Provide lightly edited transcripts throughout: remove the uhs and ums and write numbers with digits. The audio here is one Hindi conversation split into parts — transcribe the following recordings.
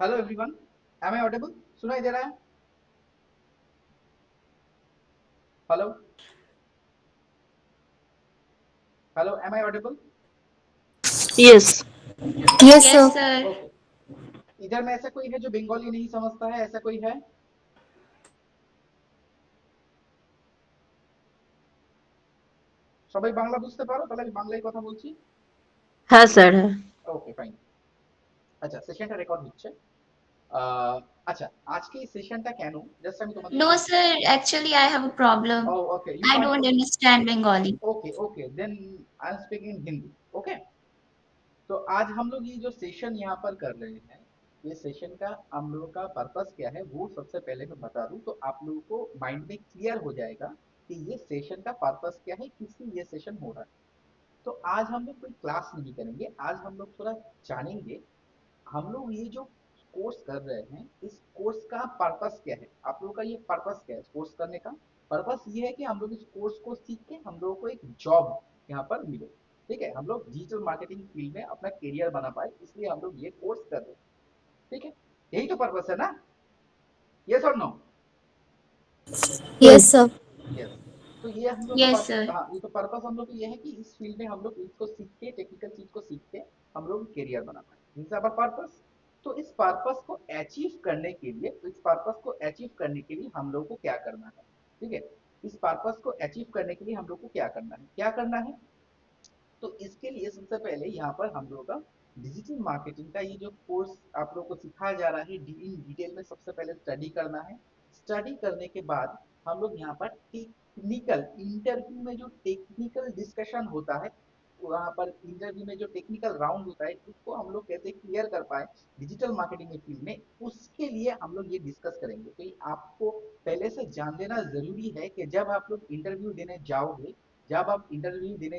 Hello everyone, am I audible? सुनाई दे रहा है? Hello. Hello, am I audible? Yes. Yes. Yes, Yes, sir. sir. Okay. इधर में ऐसा कोई है जो बंगाली नहीं समझता है? ऐसा कोई है? সবাই বাংলা বুঝতে পারো? তাহলে আমি বাংলায় কথা বলছি। হ্যাঁ স্যার হ্যাঁ। ওকে, ফাইন। আচ্ছা, সেশনটা রেকর্ড হচ্ছে। আহ, আচ্ছা, আজকে এই সেশনটা কেন, জাস্ট আমি তোমাদের No, একটু। sir. Actually, I have a uh, problem. Okay, you I can't. don't understand Bengali. Okay okay, then I am speaking Hindi. Okay. तो आज हम लोग ये जो सेशन यहाँ पर कर रहे हैं, ये सेशन का हम लोगों का पर्पस क्या है वो सबसे पहले मैं बता दूं तो आप लोगों को माइंड में क्लियर हो जाएगा कि ये सेशन का पर्पस क्या है, किस लिए ये सेशन हो रहा है। तो आज हम लोग कोई क्लास नहीं करेंगे, आज हम लोग थोड़ा जानेंगे हम लोग ये जो कोर्स कर रहे हैं इस कोर्स का पर्पस क्या है। आप लोगों का ये पर्पस क्या है इस कोर्स करने का? पर्पस ये है कि हम लोग इस कोर्स को सीख के हम लोगों को एक जॉब यहाँ पर मिले। ठीक है, हम लोग डिजिटल मार्केटिंग फील्ड में अपना करियर बना पाए, इसलिए हम लोग ये कोर्स कर रहे हैं। ठीक है, यही तो पर्पस है ना? यस और no? Yes. Yes. Yes, sir. Yes. तो ये हम लोग का Yes, sir. हाँ, ये तो पर्पस हम लोग को ये है कि इस फील्ड में हम लोग इसको सीख के, टेक्निकल चीज को सीख के हम लोग करियर बना पाए, दिस इज आवर पर्पस। तो इस पर्पस को अचीव करने के लिए, तो इस पर्पस को अचीव करने के लिए हम लोग को क्या करना है? ठीक है, इस पर्पस को अचीव करने के लिए हम लोग को क्या करना है, क्या करना है? तो इसके लिए सबसे पहले यहाँ पर हम लोग का डिजिटल मार्केटिंग का ये जो कोर्स आप लोग को सिखाया जा रहा है इन डिटेल में सबसे पहले स्टडी करना है। स्टडी करने के बाद हम लोग यहाँ पर टेक्निकल इंटरव्यू में जो टेक्निकल डिस्कशन होता है, वहाँ पर इंटरव्यू में जो टेक्निकल राउंड होता है उसको हम लोग कैसे क्लियर कर पाए डिजिटल मार्केटिंग के फील्ड में, उसके लिए हम लोग ये डिस्कस करेंगे। तो ये आपको पहले से जान लेना जरूरी है कि जब आप इंटरव्यू देने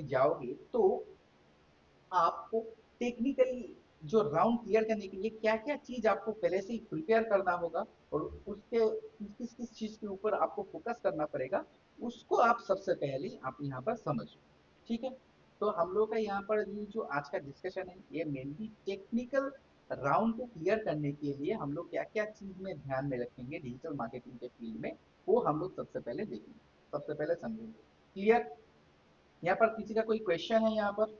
जाओगे तो आपको टेक्निकली जो राउंड क्लियर करने के लिए क्या क्या चीज आपको पहले से ही प्रिपेयर करना होगा और उसके किस किस चीज के ऊपर आपको फोकस करना पड़ेगा, उसको आप सबसे पहले आप यहाँ पर समझो। ठीक है, तो हम लोग का यहाँ पर ये जो आज का डिस्कशन है ये मेनली टेक्निकल राउंड को क्लियर करने के लिए हम लोग क्या क्या चीज में ध्यान में रखेंगे डिजिटल मार्केटिंग के फील्ड में, वो हम लोग सबसे पहले देखेंगे, सबसे पहले समझेंगे। क्लियर? यहाँ पर किसी का कोई क्वेश्चन है यहाँ पर?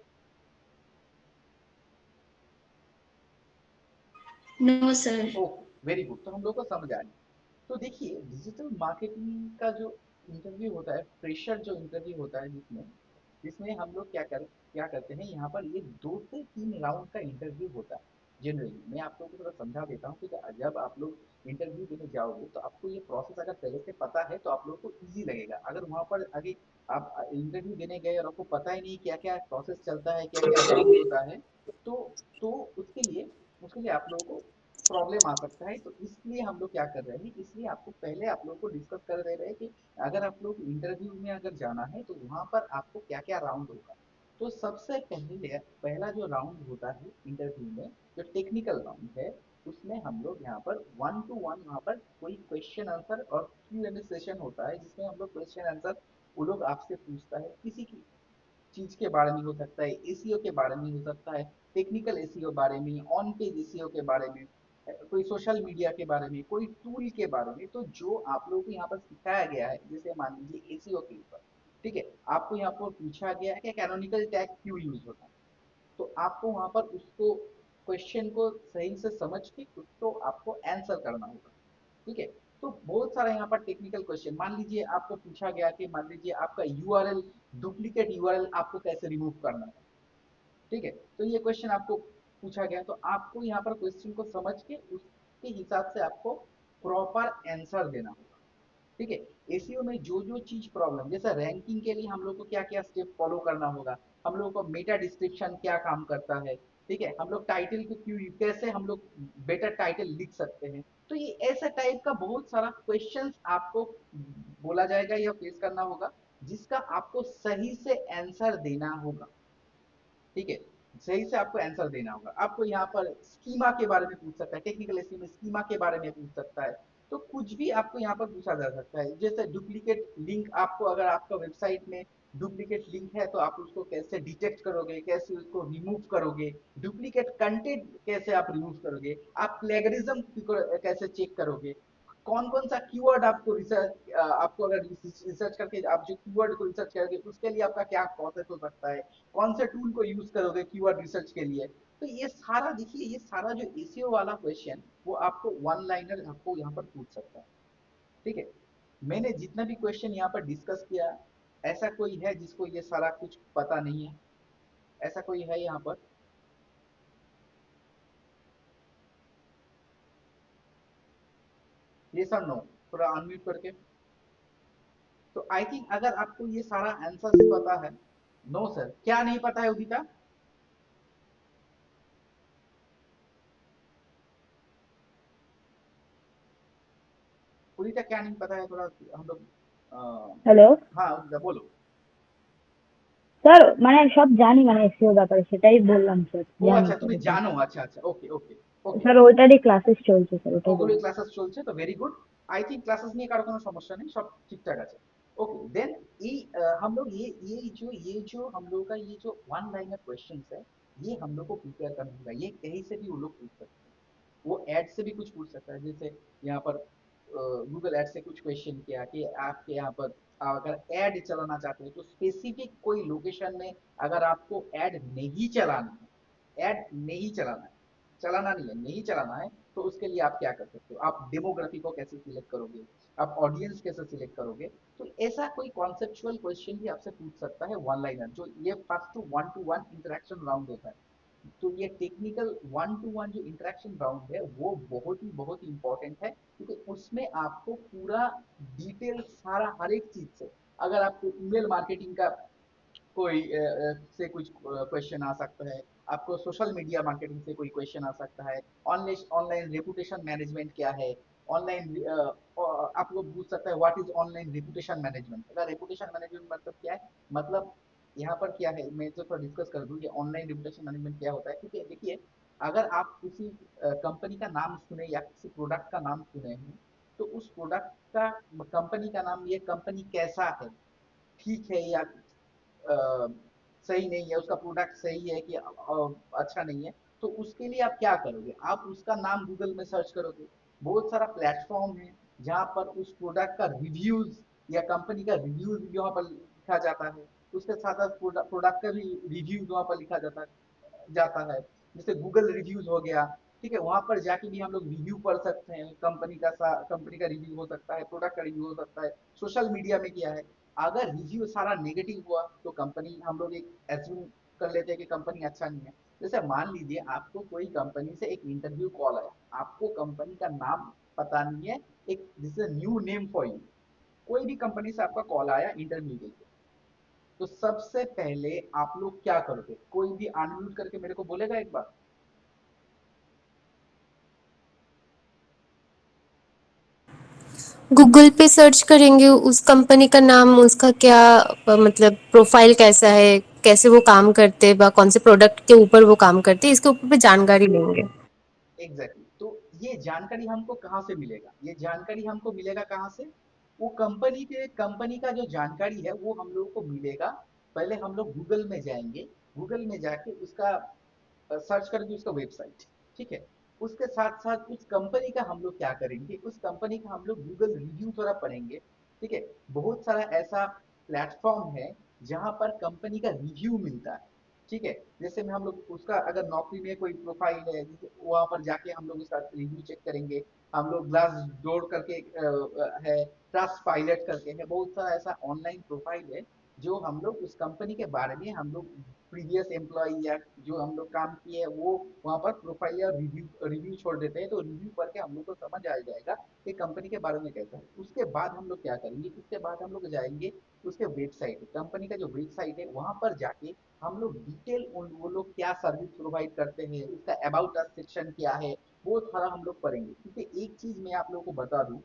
No, sir. Okay, very good, तो हम लोग को समझ आ गया। तो देखिए डिजिटल मार्केटिंग का जो इंटरव्यू होता है, फ्रेशर जो इंटरव्यू होता है जिसमें जिसमें हम लोग क्या करते हैं यहाँ पर, ये 2 से 3 राउंड का इंटरव्यू होता है। जनरली मैं आप लोगों को थोड़ा समझा देता हूँ कि जब आप लोग इंटरव्यू देने जाओगे तो आपको ये प्रोसेस अगर पहले से पता है तो आप लोगों को इजी लगेगा। अगर वहाँ पर आगे आप इंटरव्यू देने गए और आपको पता ही नहीं क्या क्या प्रोसेस चलता है, क्या क्या राउंड होता है, तो तो उसके लिए आप लोगों को प्रॉब्लम आ सकता है। तो इसलिए हम लोग क्या कर रहे हैं, इसलिए आपको पहले आप लोग को डिस्कस कर दे रहे हैं कि अगर आप लोग इंटरव्यू में अगर जाना है तो वहां पर आपको क्या क्या राउंड होगा। तो सबसे पहले पहला जो राउंड होता है इंटरव्यू में, जो टेक्निकल राउंड है, उसमें हम लोग यहाँ पर 1 to 1 वहाँ पर कोई क्वेश्चन आंसर और Q&A सेशन होता है जिसमें हम लोग क्वेश्चन आंसर वो लोग आपसे पूछता है किसी की चीज के बारे में, हो सकता है एसीओ के बारे में, हो सकता है टेक्निकल एसीओ बारे में, ऑन पेज एसीओ के बारे में, कोई सोशल मीडिया के बारे में, कोई टूल के बारे में। तो जो आप लोगों को यहाँ पर सिखाया गया है, जैसे मान लीजिए एसीओ के ऊपर, ठीक है, आपको यहाँ पर पूछा गया है कि कैनोनिकल टैग क्यों यूज होता है, तो आपको वहां पर उसको क्वेश्चन को सही से समझ के उसको आपको आंसर करना होगा। ठीक है, तो बहुत सारा यहाँ पर टेक्निकल क्वेश्चन, मान लीजिए आपको पूछा गया कि मान लीजिए आपका यूआरएल, डुप्लीकेट यूआरएल आपको कैसे रिमूव करना है। ठीक है, तो ये क्वेश्चन आपको पूछा गया, तो आपको यहाँ पर क्वेश्चन को समझ के उसके हिसाब से आपको प्रॉपर आंसर देना होगा। ठीक है, एसीओ में जो जो चीज प्रॉब्लम, जैसे रैंकिंग के लिए हम लोग को क्या क्या स्टेप फॉलो करना होगा, हम लोग को मेटा डिस्क्रिप्शन क्या काम करता है, ठीक है, हम लोग टाइटल को क्यों, कैसे हम लोग बेटर टाइटल लिख सकते हैं। तो ये ऐसा टाइप का बहुत सारा क्वेश्चंस आपको बोला जाएगा या फेस करना होगा, जिसका आपको सही से आंसर देना होगा। ठीक है, सही से आपको आंसर देना होगा। आपको यहाँ पर स्कीमा के बारे में पूछ सकता है, टेक्निकल एसईओ में स्कीमा के बारे में पूछ सकता है। तो कुछ भी आपको यहाँ पर पूछा जा सकता है, जैसे डुप्लीकेट लिंक, आपको अगर आपका वेबसाइट में डुप्लीकेट लिंक है तो आप उसको कैसे डिटेक्ट करोगे, कैसे उसको रिमूव करोगे, डुप्लीकेट कंटेंट कैसे आप रिमूव करोगे, आप प्लेगरिज्म कैसे चेक करोगे, कौन कौन सा कीवर्ड आपको रिसर्च, आपको अगर रिसर्च करके आप जो कीवर्ड को रिसर्च करोगे उसके लिए आपका क्या प्रोसेस हो सकता है, कौन से टूल को यूज करोगे कीवर्ड रिसर्च के लिए। तो ये सारा देखिए, ये सारा जो एसईओ वाला क्वेश्चन वो आपको वन लाइनर आपको यहाँ पर पूछ सकता है। ठीक है, मैंने जितना भी क्वेश्चन यहाँ पर डिस्कस किया, ऐसा कोई है जिसको ये सारा कुछ पता नहीं है? ऐसा कोई है यहाँ पर? ये सब नो, थोड़ा अनम्यूट करके। तो आई थिंक अगर आपको ये सारा आंसर पता है। नो सर, क्या नहीं पता है उदिता? उदिता क्या नहीं पता है, थोड़ा हम लोग হ্যালো हाँ उदिता बोलो। স্যার, মানে সব জানি, মানে এসইও ব্যাপারে সেটাই বললাম স্যার, ও জানি আচ্ছা, স্যার তুমি ওগুলো। জানো, আচ্ছা আচ্ছা, ওকে ওকে ওকে। স্যার ওইটারই ক্লাসেস চলছে স্যার, ওটাই ওগুলো বললাম। ক্লাসেস চলছে তো very good. I think classes নিয়ে কারো কোনো সমস্যা নেই, सब ठीक ठाक আছে। ओके देन हम लोग ये जो हम लोग का ये जो वन लाइनर क्वेश्चंस है, ये हम लोग को प्रिपेयर करना होगा। ये कहीं से भी वो लोग पूछ सकते हैं, वो ऐड से भी कुछ पूछ सकता है। जैसे यहाँ पर गूगल ऐड से कुछ क्वेश्चन किया कि आपके यहाँ पर अगर ऐड चलाना चाहते हैं तो स्पेसिफिक कोई लोकेशन में अगर आपको ऐड नहीं चलाना है, ऐड नहीं चलाना है, चलाना नहीं है, नहीं चलाना है, तो उसके लिए आप क्या कर सकते हो? आप डेमोग्राफी को कैसे सिलेक्ट करोगे, आप ऑडियंस कैसे सिलेक्ट करोगे? तो ऐसा कोई कॉन्सेप्चुअल क्वेश्चन भी आपसे पूछ सकता है वन लाइनर, जो ये first to one interaction round होता है। तो ये टेक्निकल वन टू वन जो इंटरेक्शन राउंड है वो बहुत ही इंपॉर्टेंट है, क्योंकि उसमें आपको पूरा डिटेल सारा हर एक चीज से, अगर आपको ईमेल मार्केटिंग का कोई से कुछ क्वेश्चन आ सकता है, आपको सोशल मीडिया मार्केटिंग से कोई क्वेश्चन आ सकता है, ऑनलाइन ऑनलाइन रेपुटेशन मैनेजमेंट क्या है, ऑनलाइन आपको पूछ सकता है what is online reputation management. अगर रेपुटेशन मैनेजमेंट मतलब क्या है, मतलब यहाँ पर क्या है, मैं तो थोड़ा डिस्कस कर दूं कि ऑनलाइन रेपुटेशन मैनेजमेंट क्या होता है। क्योंकि देखिए, अगर आप किसी कंपनी का नाम सुने या किसी प्रोडक्ट का नाम सुने हैं, तो उस प्रोडक्ट का, कंपनी का नाम, ये कंपनी कैसा है, ठीक है या सही नहीं है, उसका प्रोडक्ट सही है कि अच्छा नहीं है, तो उसके लिए आप क्या करोगे? आप उसका नाम गूगल में सर्च करोगे। बहुत सारा प्लेटफॉर्म है जहाँ पर उस प्रोडक्ट का रिव्यूज या कंपनी का रिव्यूज भी वहाँ पर लिखा जाता है, उसके साथ साथ प्रोडक्ट का भी रिव्यूज वहाँ पर लिखा जाता है। जैसे गूगल रिव्यूज हो गया, ठीक है, वहां पर जाके भी हम लोग रिव्यू पढ़ सकते हैं, कंपनी का रिव्यू हो सकता है, प्रोडक्ट का रिव्यू हो सकता है। सोशल मीडिया में क्या है, अगर रिव्यू सारा नेगेटिव हुआ तो कंपनी, हम लोग एक एज्यूम कर लेते हैं कि कंपनी अच्छा नहीं है। जैसे मान लीजिए आपको कोई कंपनी से एक इंटरव्यू कॉल आया, आपको कंपनी का नाम पता नहीं है, एक जैसे न्यू नेम फॉर यू, कोई भी कंपनी से आपका कॉल आया इंटरव्यू के लिए, तो सबसे पहले आप लोग क्या करोगे? कोई भी अनम्यूट करके मेरे को बोलेगा एक बार। गूगल पे सर्च करेंगे उस कंपनी का नाम, उसका क्या मतलब प्रोफाइल कैसा है, कैसे वो काम करते हैं, कौन से प्रोडक्ट के ऊपर वो काम करते हैं, इसके ऊपर भी जानकारी लेंगे। Exactly exactly। तो ये जानकारी हमको कहाँ से मिलेगा? ये जानकारी हमको मिलेगा कहाँ से? वो कंपनी का जो जानकारी है वो हम लोग को मिलेगा। पहले हम लोग गूगल में जाएंगे, गूगल में जाके उसका सर्च करेंगे, उसका वेबसाइट, ठीक है। उसके साथ साथ उस कंपनी का हम लोग क्या करेंगे, उस कंपनी का हम लोग गूगल रिव्यू थोड़ा पढ़ेंगे, ठीक है। बहुत सारा ऐसा प्लेटफॉर्म है जहां पर कंपनी का रिव्यू मिलता है, ठीक है। जैसे में हम लोग उसका, अगर नौकरी में कोई प्रोफाइल है, वहां पर जाके हम लोग उसका रिव्यू चेक करेंगे। हम लोग ग्लास डोर करके है, ट्रस्ट पायलट करके है, बहुत सारा ऐसा ऑनलाइन प्रोफाइल है जो हम लोग उस कंपनी के बारे में, हम लोग प्रीवियस एम्प्लॉय या जो हम लोग काम किए हैं वो वहाँ पर प्रोफाइल या रिव्यू रिव्यू छोड़ देते हैं। तो रिव्यू पढ़ के हम लोग को समझ आ जाएगा कि कंपनी के बारे में कैसा है। उसके बाद हम लोग क्या करेंगे, उसके बाद हम लोग जाएंगे उसके वेबसाइट, कंपनी का जो वेबसाइट है वहां पर जाके हम लोग डिटेल वो लोग क्या सर्विस प्रोवाइड करते हैं, उसका अबाउट अस सेक्शन क्या है, वो सारा हम लोग पढ़ेंगे। क्योंकि एक चीज मैं आप लोगों को बता दूं,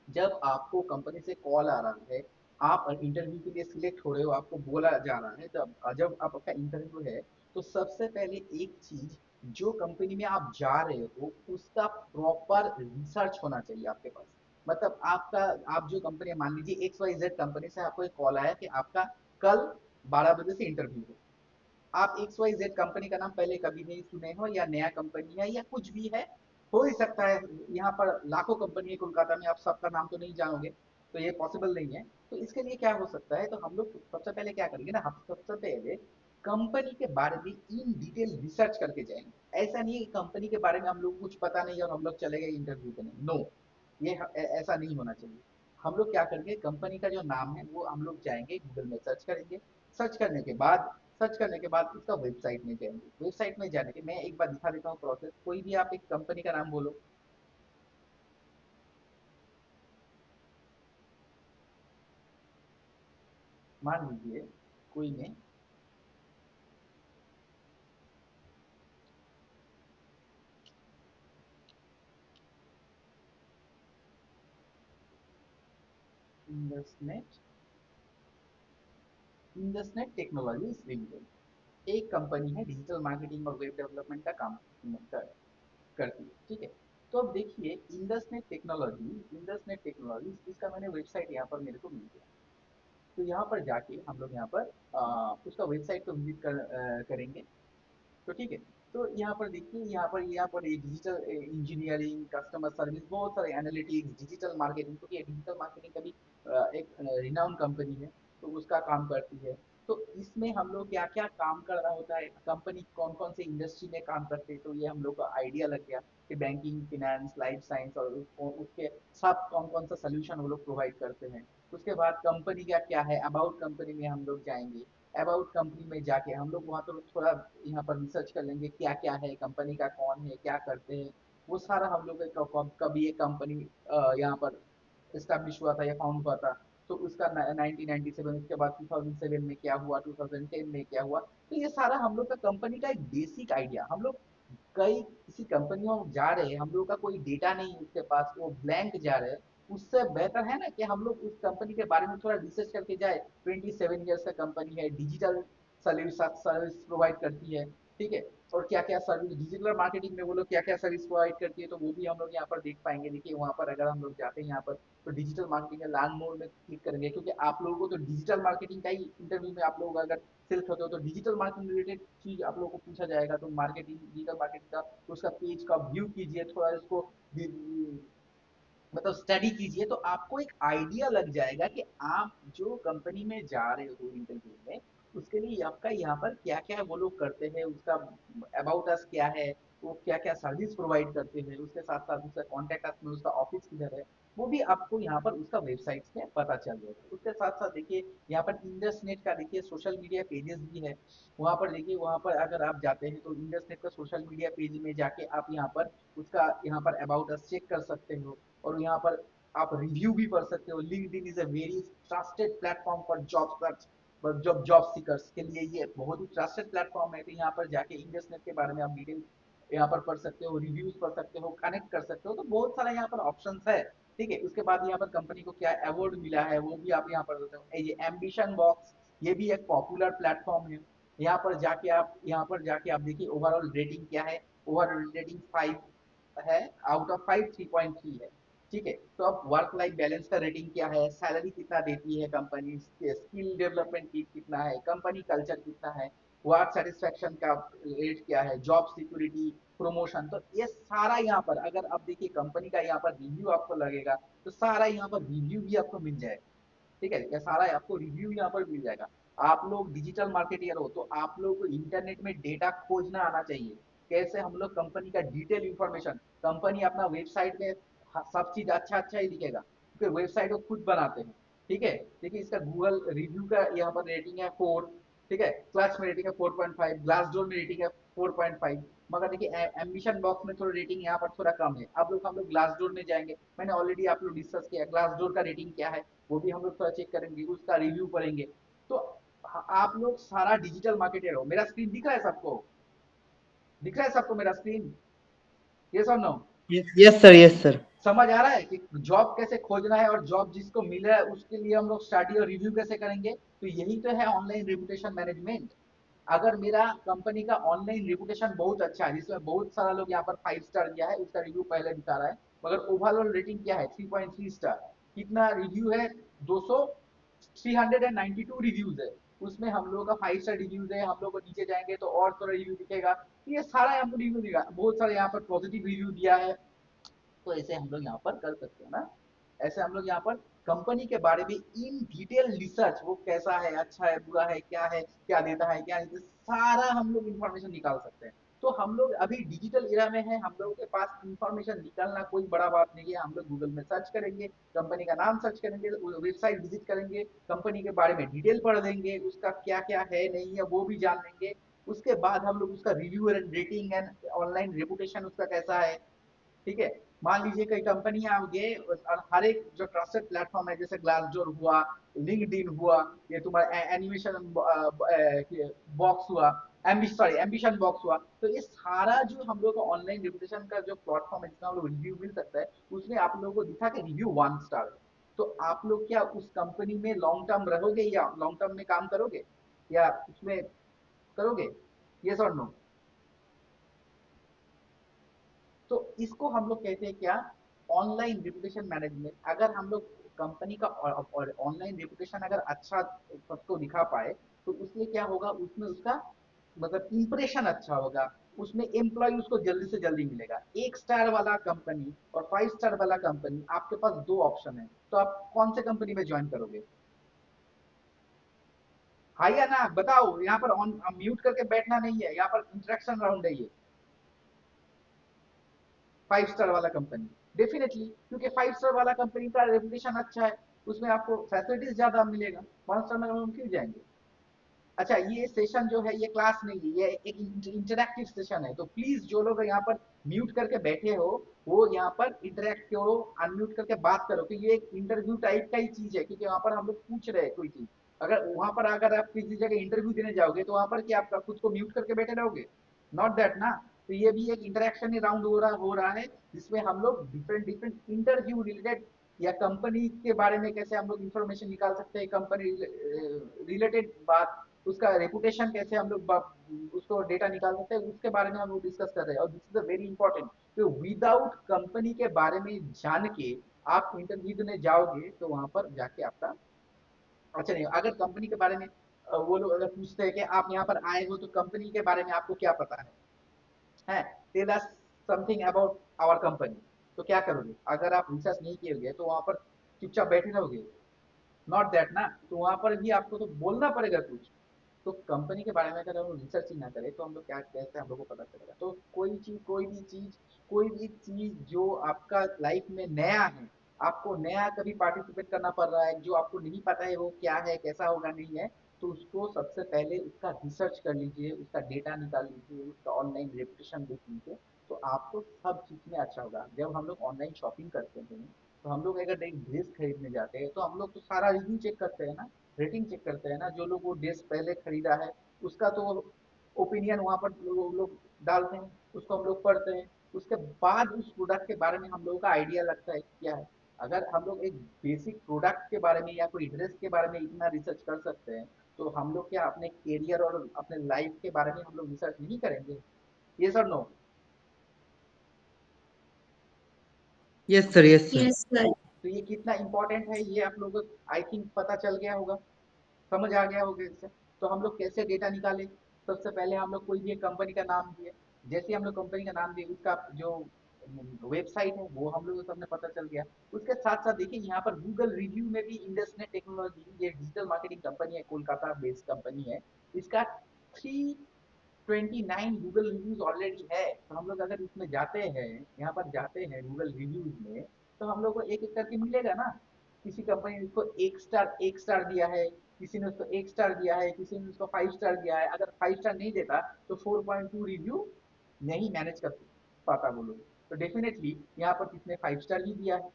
जब आपको कंपनी से कॉल आ रहा है, आप इंटरव्यू के लिए सिलेक्ट हो रहे हो, आपको बोला जा रहा है, जब जब आपका इंटरव्यू है, तो सबसे पहले एक चीज, जो कंपनी में आप जा रहे हो उसका प्रॉपर रिसर्च होना चाहिए आपके पास। मतलब आपका, आप जो कंपनी, मान लीजिए एक्स वाई जेड कंपनी से आपको एक कॉल आया कि आपका कल 12 बजे से इंटरव्यू है। आप XYZ कंपनी का नाम पहले कभी नहीं सुने हो या नया कंपनी है या कुछ भी है, हो ही सकता है। यहाँ पर लाखों कंपनी है कोलकाता में, आप सबका नाम तो नहीं जानोगे, तो ये पॉसिबल नहीं है। तो इसके लिए क्या हो सकता है, तो हम लोग सबसे पहले क्या करेंगे ना, हम सबसे पहले कंपनी के बारे में इन डिटेल रिसर्च करके जाएंगे। ऐसा नहीं है कि कंपनी के बारे में हम लोग कुछ पता नहीं है और हम लोग चले गए इंटरव्यू देने, नो, ये ऐसा नहीं होना चाहिए। हम लोग क्या करेंगे, कंपनी का जो नाम है वो हम लोग जाएंगे गूगल में सर्च करेंगे। सर्च करने के बाद सर्च करने के बाद उसका वेबसाइट में जाएंगे। वेबसाइट में जाने के मैं एक बार दिखा देता हूँ प्रोसेस। कोई भी आप एक कंपनी का नाम बोलो। मान लीजिए कोई ने इंडसनेट इंडसनेट टेक्नोलॉजीज लिमिटेड एक कंपनी है, डिजिटल मार्केटिंग और वेब डेवलपमेंट का काम करती है, ठीक है। तो अब देखिए इंडसनेट टेक्नोलॉजी इसका मैंने वेबसाइट यहाँ पर मेरे को मिल गया। तो यहाँ पर जाके हम लोग यहाँ पर उसका वेबसाइट को विजिट करेंगे। तो ठीक है, तो यहाँ पर देखिए, यहाँ पर ये डिजिटल इंजीनियरिंग, कस्टमर सर्विस, बहुत सारे एनालिटिक्स, डिजिटल मार्केटिंग, क्योंकि ये डिजिटल मार्केटिंग का भी एक रिनाउंड कंपनी है, तो उसका काम करती है। तो इसमें हम लोग क्या क्या काम कर रहा होता है, कंपनी कौन कौन से इंडस्ट्री में काम करते हैं, तो ये हम लोग को आइडिया लग गया कि बैंकिंग, फिनेंस, लाइफ साइंस और उसके सब कौन कौन सा सोल्यूशन वो लोग प्रोवाइड करते हैं। उसके बाद कंपनी का क्या है, अबाउट कंपनी में हम लोग जाएंगे। अबाउट कंपनी में जाके हम लोग वहाँ तो थोड़ा यहाँ पर रिसर्च कर लेंगे, क्या क्या है कंपनी का, कौन है, क्या करते हैं, वो सारा हम लोग कभी ये कंपनी यहाँ पर एस्टैब्लिश हुआ था या फाउंड हुआ था, तो उसका 1997, उसके बाद 2007 में क्या हुआ, 2010 में क्या हुआ, तो ये सारा हम लोग का कंपनी का एक बेसिक आइडिया। हम लोग कई किसी कंपनियों में जा रहे हैं, हम लोग का कोई डेटा नहीं है उसके पास, वो ब्लैंक जा रहे हैं, उससे बेहतर है ना कि हम लोग उस कंपनी के बारे में थोड़ा रिसर्च करके जाए। 27 ईयर्स का कंपनी है, डिजिटल सर्विस प्रोवाइड करती है, ठीक है। और क्या क्या सर्विस डिजिटल मार्केटिंग में वो लोग क्या क्या सर्विस प्रोवाइड करती है, तो वो भी हम लोग यहाँ पर देख पाएंगे। देखिए वहाँ पर अगर हम लोग जाते हैं यहाँ पर, तो डिजिटल मार्केटिंग में लर्न मोर में क्लिक करेंगे, क्योंकि आप लोगों को तो डिजिटल मार्केटिंग का ही इंटरव्यू में आप लोग अगर सिलेक्ट होते हो तो डिजिटल मार्केटिंग रिलेटेड चीज आप लोगों को पूछा जाएगा। तो मार्केटिंग, डिजिटल मार्केटिंग का उसका पेज का व्यू कीजिए, थोड़ा इसको मतलब स्टडी कीजिए, तो आपको एक आइडिया लग जाएगा कि आप जो कंपनी में जा रहे हो इंटरव्यू में, उसके लिए आपका यहाँ पर क्या क्या वो लोग करते हैं, उसका अबाउट अस क्या है, वो क्या क्या सर्विस प्रोवाइड करते हैं, उसके साथ साथ उसका कॉन्टेक्ट अस में उसका ऑफिस किधर है, वो भी आपको यहाँ पर उसका वेबसाइट में पता चल जाएगा। उसके साथ साथ देखिए यहाँ पर इंडसनेट का देखिए सोशल मीडिया पेजेस भी है। वहाँ पर देखिए, वहाँ पर अगर आप जाते हैं तो इंडसनेट का सोशल मीडिया पेज में जाके आप यहाँ पर उसका यहाँ पर अबाउट अस चेक कर सकते हो, और यहाँ पर आप रिव्यू भी पढ़ सकते हो। LinkedIn is a very trusted platform for job search, job seekers के लिए ये बहुत ही ट्रस्टेड प्लेटफॉर्म है। तो यहाँ पर जाके इंडसनेट के बारे में आप डिटेल यहाँ पर पढ़ सकते हो, रिव्यूज पढ़ सकते हो, कनेक्ट कर सकते हो, तो बहुत सारा यहाँ पर ऑप्शंस है, ठीक है। उसके बाद यहाँ पर कंपनी को क्या अवार्ड मिला है वो भी आप यहाँ पर देते हो। ये एम्बिशन बॉक्स, ये भी एक पॉपुलर प्लेटफॉर्म है। यहाँ पर जाके आप देखिए ओवरऑल रेटिंग क्या है। ओवरऑल रेटिंग 5 है, आउट ऑफ 5 3.3 है, ठीक है। तो अब वर्क लाइफ बैलेंस का रेटिंग क्या है, सैलरी कितना देती है कंपनी, स्किल डेवलपमेंट कितना है, कंपनी कल्चर कितना है, वर्क सेटिस्फेक्शन का रेट क्या है, जॉब सिक्योरिटी, प्रमोशन, तो ये सारा यहाँ पर अगर आप देखिए कंपनी का यहाँ पर रिव्यू आपको लगेगा, तो सारा यहाँ पर रिव्यू भी आपको मिल जाएगा, ठीक है। ये सारा आपको रिव्यू यहाँ पर मिल जाएगा। आप लोग डिजिटल मार्केटियर हो तो आप लोग को इंटरनेट में डेटा खोजना आना चाहिए। कैसे हम लोग कंपनी का डिटेल इंफॉर्मेशन, कंपनी अपना वेबसाइट में सब चीज अच्छा अच्छा ही दिखेगा, क्योंकि वेबसाइट वो खुद बनाते हैं, ठीक है। देखिए इसका गूगल रिव्यू का यहाँ पर रेटिंग है 4, ठीक है। क्लच में रेटिंग है 4.5, ग्लास डोर में रेटिंग है 4.5। मगर देखिए एम्बिशन बॉक्स में थोड़ा रेटिंग यहाँ पर थोड़ा कम है। हम लोग ग्लास डोर में जाएंगे, मैंने ऑलरेडी आप लोग डिस्कस किया ग्लास डोर का रेटिंग क्या है, वो भी हम लोग थोड़ा चेक करेंगे, उसका रिव्यू पढ़ेंगे। तो आप लोग सारा डिजिटल मार्केटर हो। मेरा स्क्रीन दिख रहा है सबको, दिख रहा है सबको मेरा स्क्रीन, यस और no? Yes sir, yes sir. समझ आ रहा है कि जॉब कैसे खोजना है और जॉब जिसको मिल रहा है उसके लिए हम लोग स्टडी और रिव्यू कैसे करेंगे। तो यही तो है ऑनलाइन रेपुटेशन मैनेजमेंट। अगर मेरा कंपनी का ऑनलाइन रेपुटेशन बहुत अच्छा है, जिसमें बहुत सारा लोग यहाँ पर 5 स्टार दिया है, उसका रिव्यू पहले दिखा रहा है, मगर ओवरऑल रेटिंग क्या है 3.3 स्टार, कितना रिव्यू है 200 392 रिव्यूज है, उसमें हम लोगों का 5 स्टार रिव्यूज है, हम लोग को नीचे जाएंगे तो और थोड़ा रिव्यू दिखेगा, तो ये सारा हमको रिव्यू दिखा, बहुत सारे यहाँ पर पॉजिटिव रिव्यू दिया है। तो ऐसे हम लोग यहाँ पर कर सकते हैं ना, ऐसे हम लोग यहाँ पर कंपनी के बारे में इन डिटेल रिसर्च, वो कैसा है, अच्छा है, बुरा है, क्या देता है, क्या नहीं, सारा हम लोग इन्फॉर्मेशन निकाल सकते हैं। तो हम लोग अभी डिजिटल इरा में है, हम लोगों के पास इन्फॉर्मेशन निकालना कोई बड़ा बात नहीं है। हम लोग गूगल में सर्च करेंगे, कंपनी का नाम सर्च करेंगे, वेबसाइट विजिट करेंगे, कंपनी के बारे में डिटेल पढ़ लेंगे, उसका क्या क्या है नहीं है वो भी जान लेंगे। उसके बाद हम लोग उसका review and rating and online reputation उसका कैसा है, ठीक है। मान लीजिए कई कंपनियां होंगे और हर एक जो ट्रस्टेड प्लेटफॉर्म है, जैसे ग्लासडोर हुआ, लिंक्डइन हुआ, ये तुम्हारा एनिमेशन बॉक्स हुआ, एम्बिशन बॉक्स हुआ, तो ये सारा जो हम लोग का ऑनलाइन रेपुटेशन का जो प्लेटफॉर्म है जिसमें हम लोग रिव्यू मिल सकता है, उसमें आप लोगों को दिखा के रिव्यू 1 स्टार है। तो आप लोग क्या उस कंपनी में लॉन्ग टर्म रहोगे या लॉन्ग टर्म में काम करोगे या उसमें करोगे, यस और नो? तो इसको हम लोग कहते हैं क्या, ऑनलाइन रेपुटेशन मैनेजमेंट। अगर हम लोग कंपनी का ऑनलाइन रेपुटेशन अगर अच्छा सबको दिखा पाए, तो उससे क्या होगा, उसमें उसका मतलब इंप्रेशन अच्छा होगा, उसमें एम्प्लॉय उसको जल्दी से जल्दी मिलेगा। 1 स्टार वाला कंपनी और 5 स्टार वाला कंपनी, आपके पास दो ऑप्शन है, तो आप कौन से कंपनी में ज्वाइन करोगे? हाँ या ना बताओ, यहाँ पर ऑन म्यूट करके बैठना नहीं है, यहाँ पर इंटरेक्शन राउंड है ये। 5 स्टार वाला कंपनी डेफिनेटली, क्योंकि 5 स्टार वाला कंपनी का रेपुटेशन अच्छा है, उसमें आपको फैसिलिटीज ज्यादा मिलेगा। 1 स्टार में हम क्यों जाएंगे? अच्छा, ये सेशन जो है ये क्लास नहीं है, ये एक इंटरैक्टिव सेशन है, तो प्लीज जो लोग यहाँ पर म्यूट करके बैठे हो, वो यहाँ पर इंटरेक्ट करो, अनम्यूट करके बात करो, कि ये एक इंटरव्यू टाइप का ही चीज है, क्योंकि वहां पर हम लोग पूछ रहे हैं कोई चीज। अगर वहां पर अगर आप किसी जगह इंटरव्यू देने जाओगे, तो वहां पर क्या आप खुद को म्यूट करके बैठे रहोगे? नॉट दैट ना। तो ये भी एक इंटरेक्शन ही राउंड हो रहा है, जिसमें हम लोग डिफरेंट डिफरेंट इंटरव्यू रिलेटेड या कंपनी के बारे में कैसे हम लोग इंफॉर्मेशन निकाल सकते हैं, कंपनी रिलेटेड बात, उसका रेपुटेशन कैसे हम लोग उसको डेटा निकाल सकते हैं, उसके बारे में हम लोग डिस्कस कर रहे हैं। और this is a very important, तो विदाउट कंपनी के बारे में जान के आप इंटरव्यू देने जाओगे, तो वहां पर जाके आपका अच्छा नहीं। अगर कंपनी के बारे में वो लोग अगर पूछते हैं कि आप यहाँ पर आए हो, तो कंपनी के बारे में आपको क्या पता है, tell us something about our company, तो क्या करोगे? अगर आप रिसर्च नहीं किए तो वहां पर चुपचाप बैठे रहोगे? नॉट दैट ना। तो वहां पर भी आपको तो बोलना पड़ेगा कुछ। तो कंपनी के बारे में अगर हम लोग रिसर्च ही ना करें, तो हम लोग क्या कैसे हम लोग को पता चलेगा? तो कोई भी चीज जो आपका लाइफ में नया है, आपको नया कभी पार्टिसिपेट करना पड़ रहा है, जो आपको नहीं पता है वो क्या है, कैसा होगा, नहीं है, तो उसको सबसे पहले उसका रिसर्च कर लीजिए, उसका डेटा निकाल लीजिए, उसका ऑनलाइन रेपुटेशन देख लीजिए, तो आपको सब चीज में अच्छा होगा। जब हम लोग ऑनलाइन शॉपिंग करते हैं, तो हम लोग अगर एक ड्रेस खरीदने जाते हैं, तो हम लोग तो सारा रिव्यू चेक करते हैं ना, रेटिंग चेक करते हैं ना, जो लोग वो ड्रेस पहले खरीदा है उसका तो ओपिनियन वहां पर लोग डालते हैं, उसको हम लोग पढ़ते हैं। उसके बाद उस प्रोडक्ट के बारे में हम लोगों का आइडिया लगता है कि क्या है। अगर हम लोग एक बेसिक प्रोडक्ट के बारे में या कोई ड्रेस के बारे में इतना रिसर्च कर सकते हैं, तो हम लोग क्या अपने करियर और अपने लाइफ के बारे में हम लोग रिसर्च नहीं करेंगे? ये sir no? Yes, sir. Yes, sir. Yes, sir. तो ये कितना इंपॉर्टेंट है, ये आप लोगों को आई थिंक पता चल गया होगा, समझ आ गया होगा इससे। तो हम लोग कैसे डेटा निकाले? सबसे पहले हम लोग कोई भी एक कंपनी का नाम दिए, जैसे हम लोग कंपनी का नाम दिए, उसका जो वेबसाइट है वो हम लोग को सबने पता चल गया। उसके साथ साथ देखिए यहाँ पर गूगल रिव्यू में भी इंडसनेट टेक्नोलॉजी, ये डिजिटल मार्केटिंग कंपनी है, कोलकाता बेस्ड कंपनी है, इसका 329 गूगल रिव्यूज ऑलरेडी है। तो हम लोग अगर इसमें जाते हैं, यहाँ पर जाते हैं गूगल रिव्यूज में, तो हम लोग को एक एक करके मिलेगा ना। किसी कंपनी ने उसको 1 स्टार दिया है, किसी ने उसको 1 स्टार दिया है, किसी ने उसको 5 स्टार दिया है। अगर 5 स्टार नहीं देता, तो 4.2 रिव्यू नहीं मैनेज कर पाता वो लोग। तो डेफिनेटली यहाँ पर किसने 5 स्टार भी दिया है,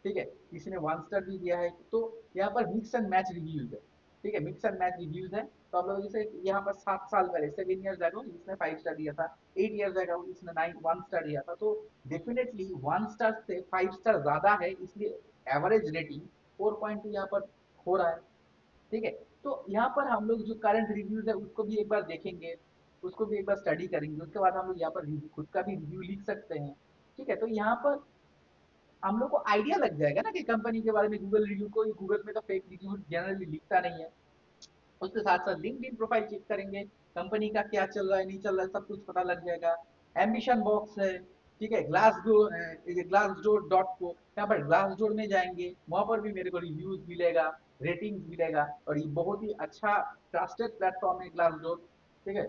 ठीक है, किसी ने 1 स्टार भी दिया है, तो यहाँ पर मिक्स एंड मैच रिव्यूज है, ठीक है, मिक्स एंड मैच रिव्यूज है। तो आप लोग जैसे यहाँ पर 7 साल पहले, 7 ईयर्स अगो इसने 5 स्टार दिया था, 8 ईयर्स अगो इसने 1 स्टार दिया था, तो डेफिनेटली 1 स्टार से 5 स्टार ज्यादा है, इसलिए एवरेज रेटिंग 4.2 यहाँ पर हो रहा है, ठीक है। तो यहाँ पर हम लोग जो करंट रिव्यूज है उसको भी एक बार देखेंगे, उसको भी एक बार स्टडी करेंगे, उसके बाद हम लोग यहाँ पर खुद का भी रिव्यू लिख सकते हैं, ठीक है। तो यहाँ पर हम लोग को आइडिया लग जाएगा ना कि कंपनी के बारे में। गूगल रिव्यू, को गूगल में तो फेक रिव्यू जनरली लिखता नहीं है, उसके साथ साथ लिंक्डइन प्रोफाइल चेक करेंगे, कंपनी का क्या चल रहा है नहीं चल रहा है सब कुछ पता लग जाएगा। एम्बिशन बॉक्स है, ठीक है, ग्लास डोर है, ये ग्लास डोर डॉट को, यहाँ पर ग्लास डोर में जाएंगे, वहां पर भी मेरे को रिव्यूज मिलेगा, रेटिंग्स मिलेगा, और ये बहुत ही अच्छा ट्रस्टेड प्लेटफॉर्म है ग्लास डोर, ठीक है।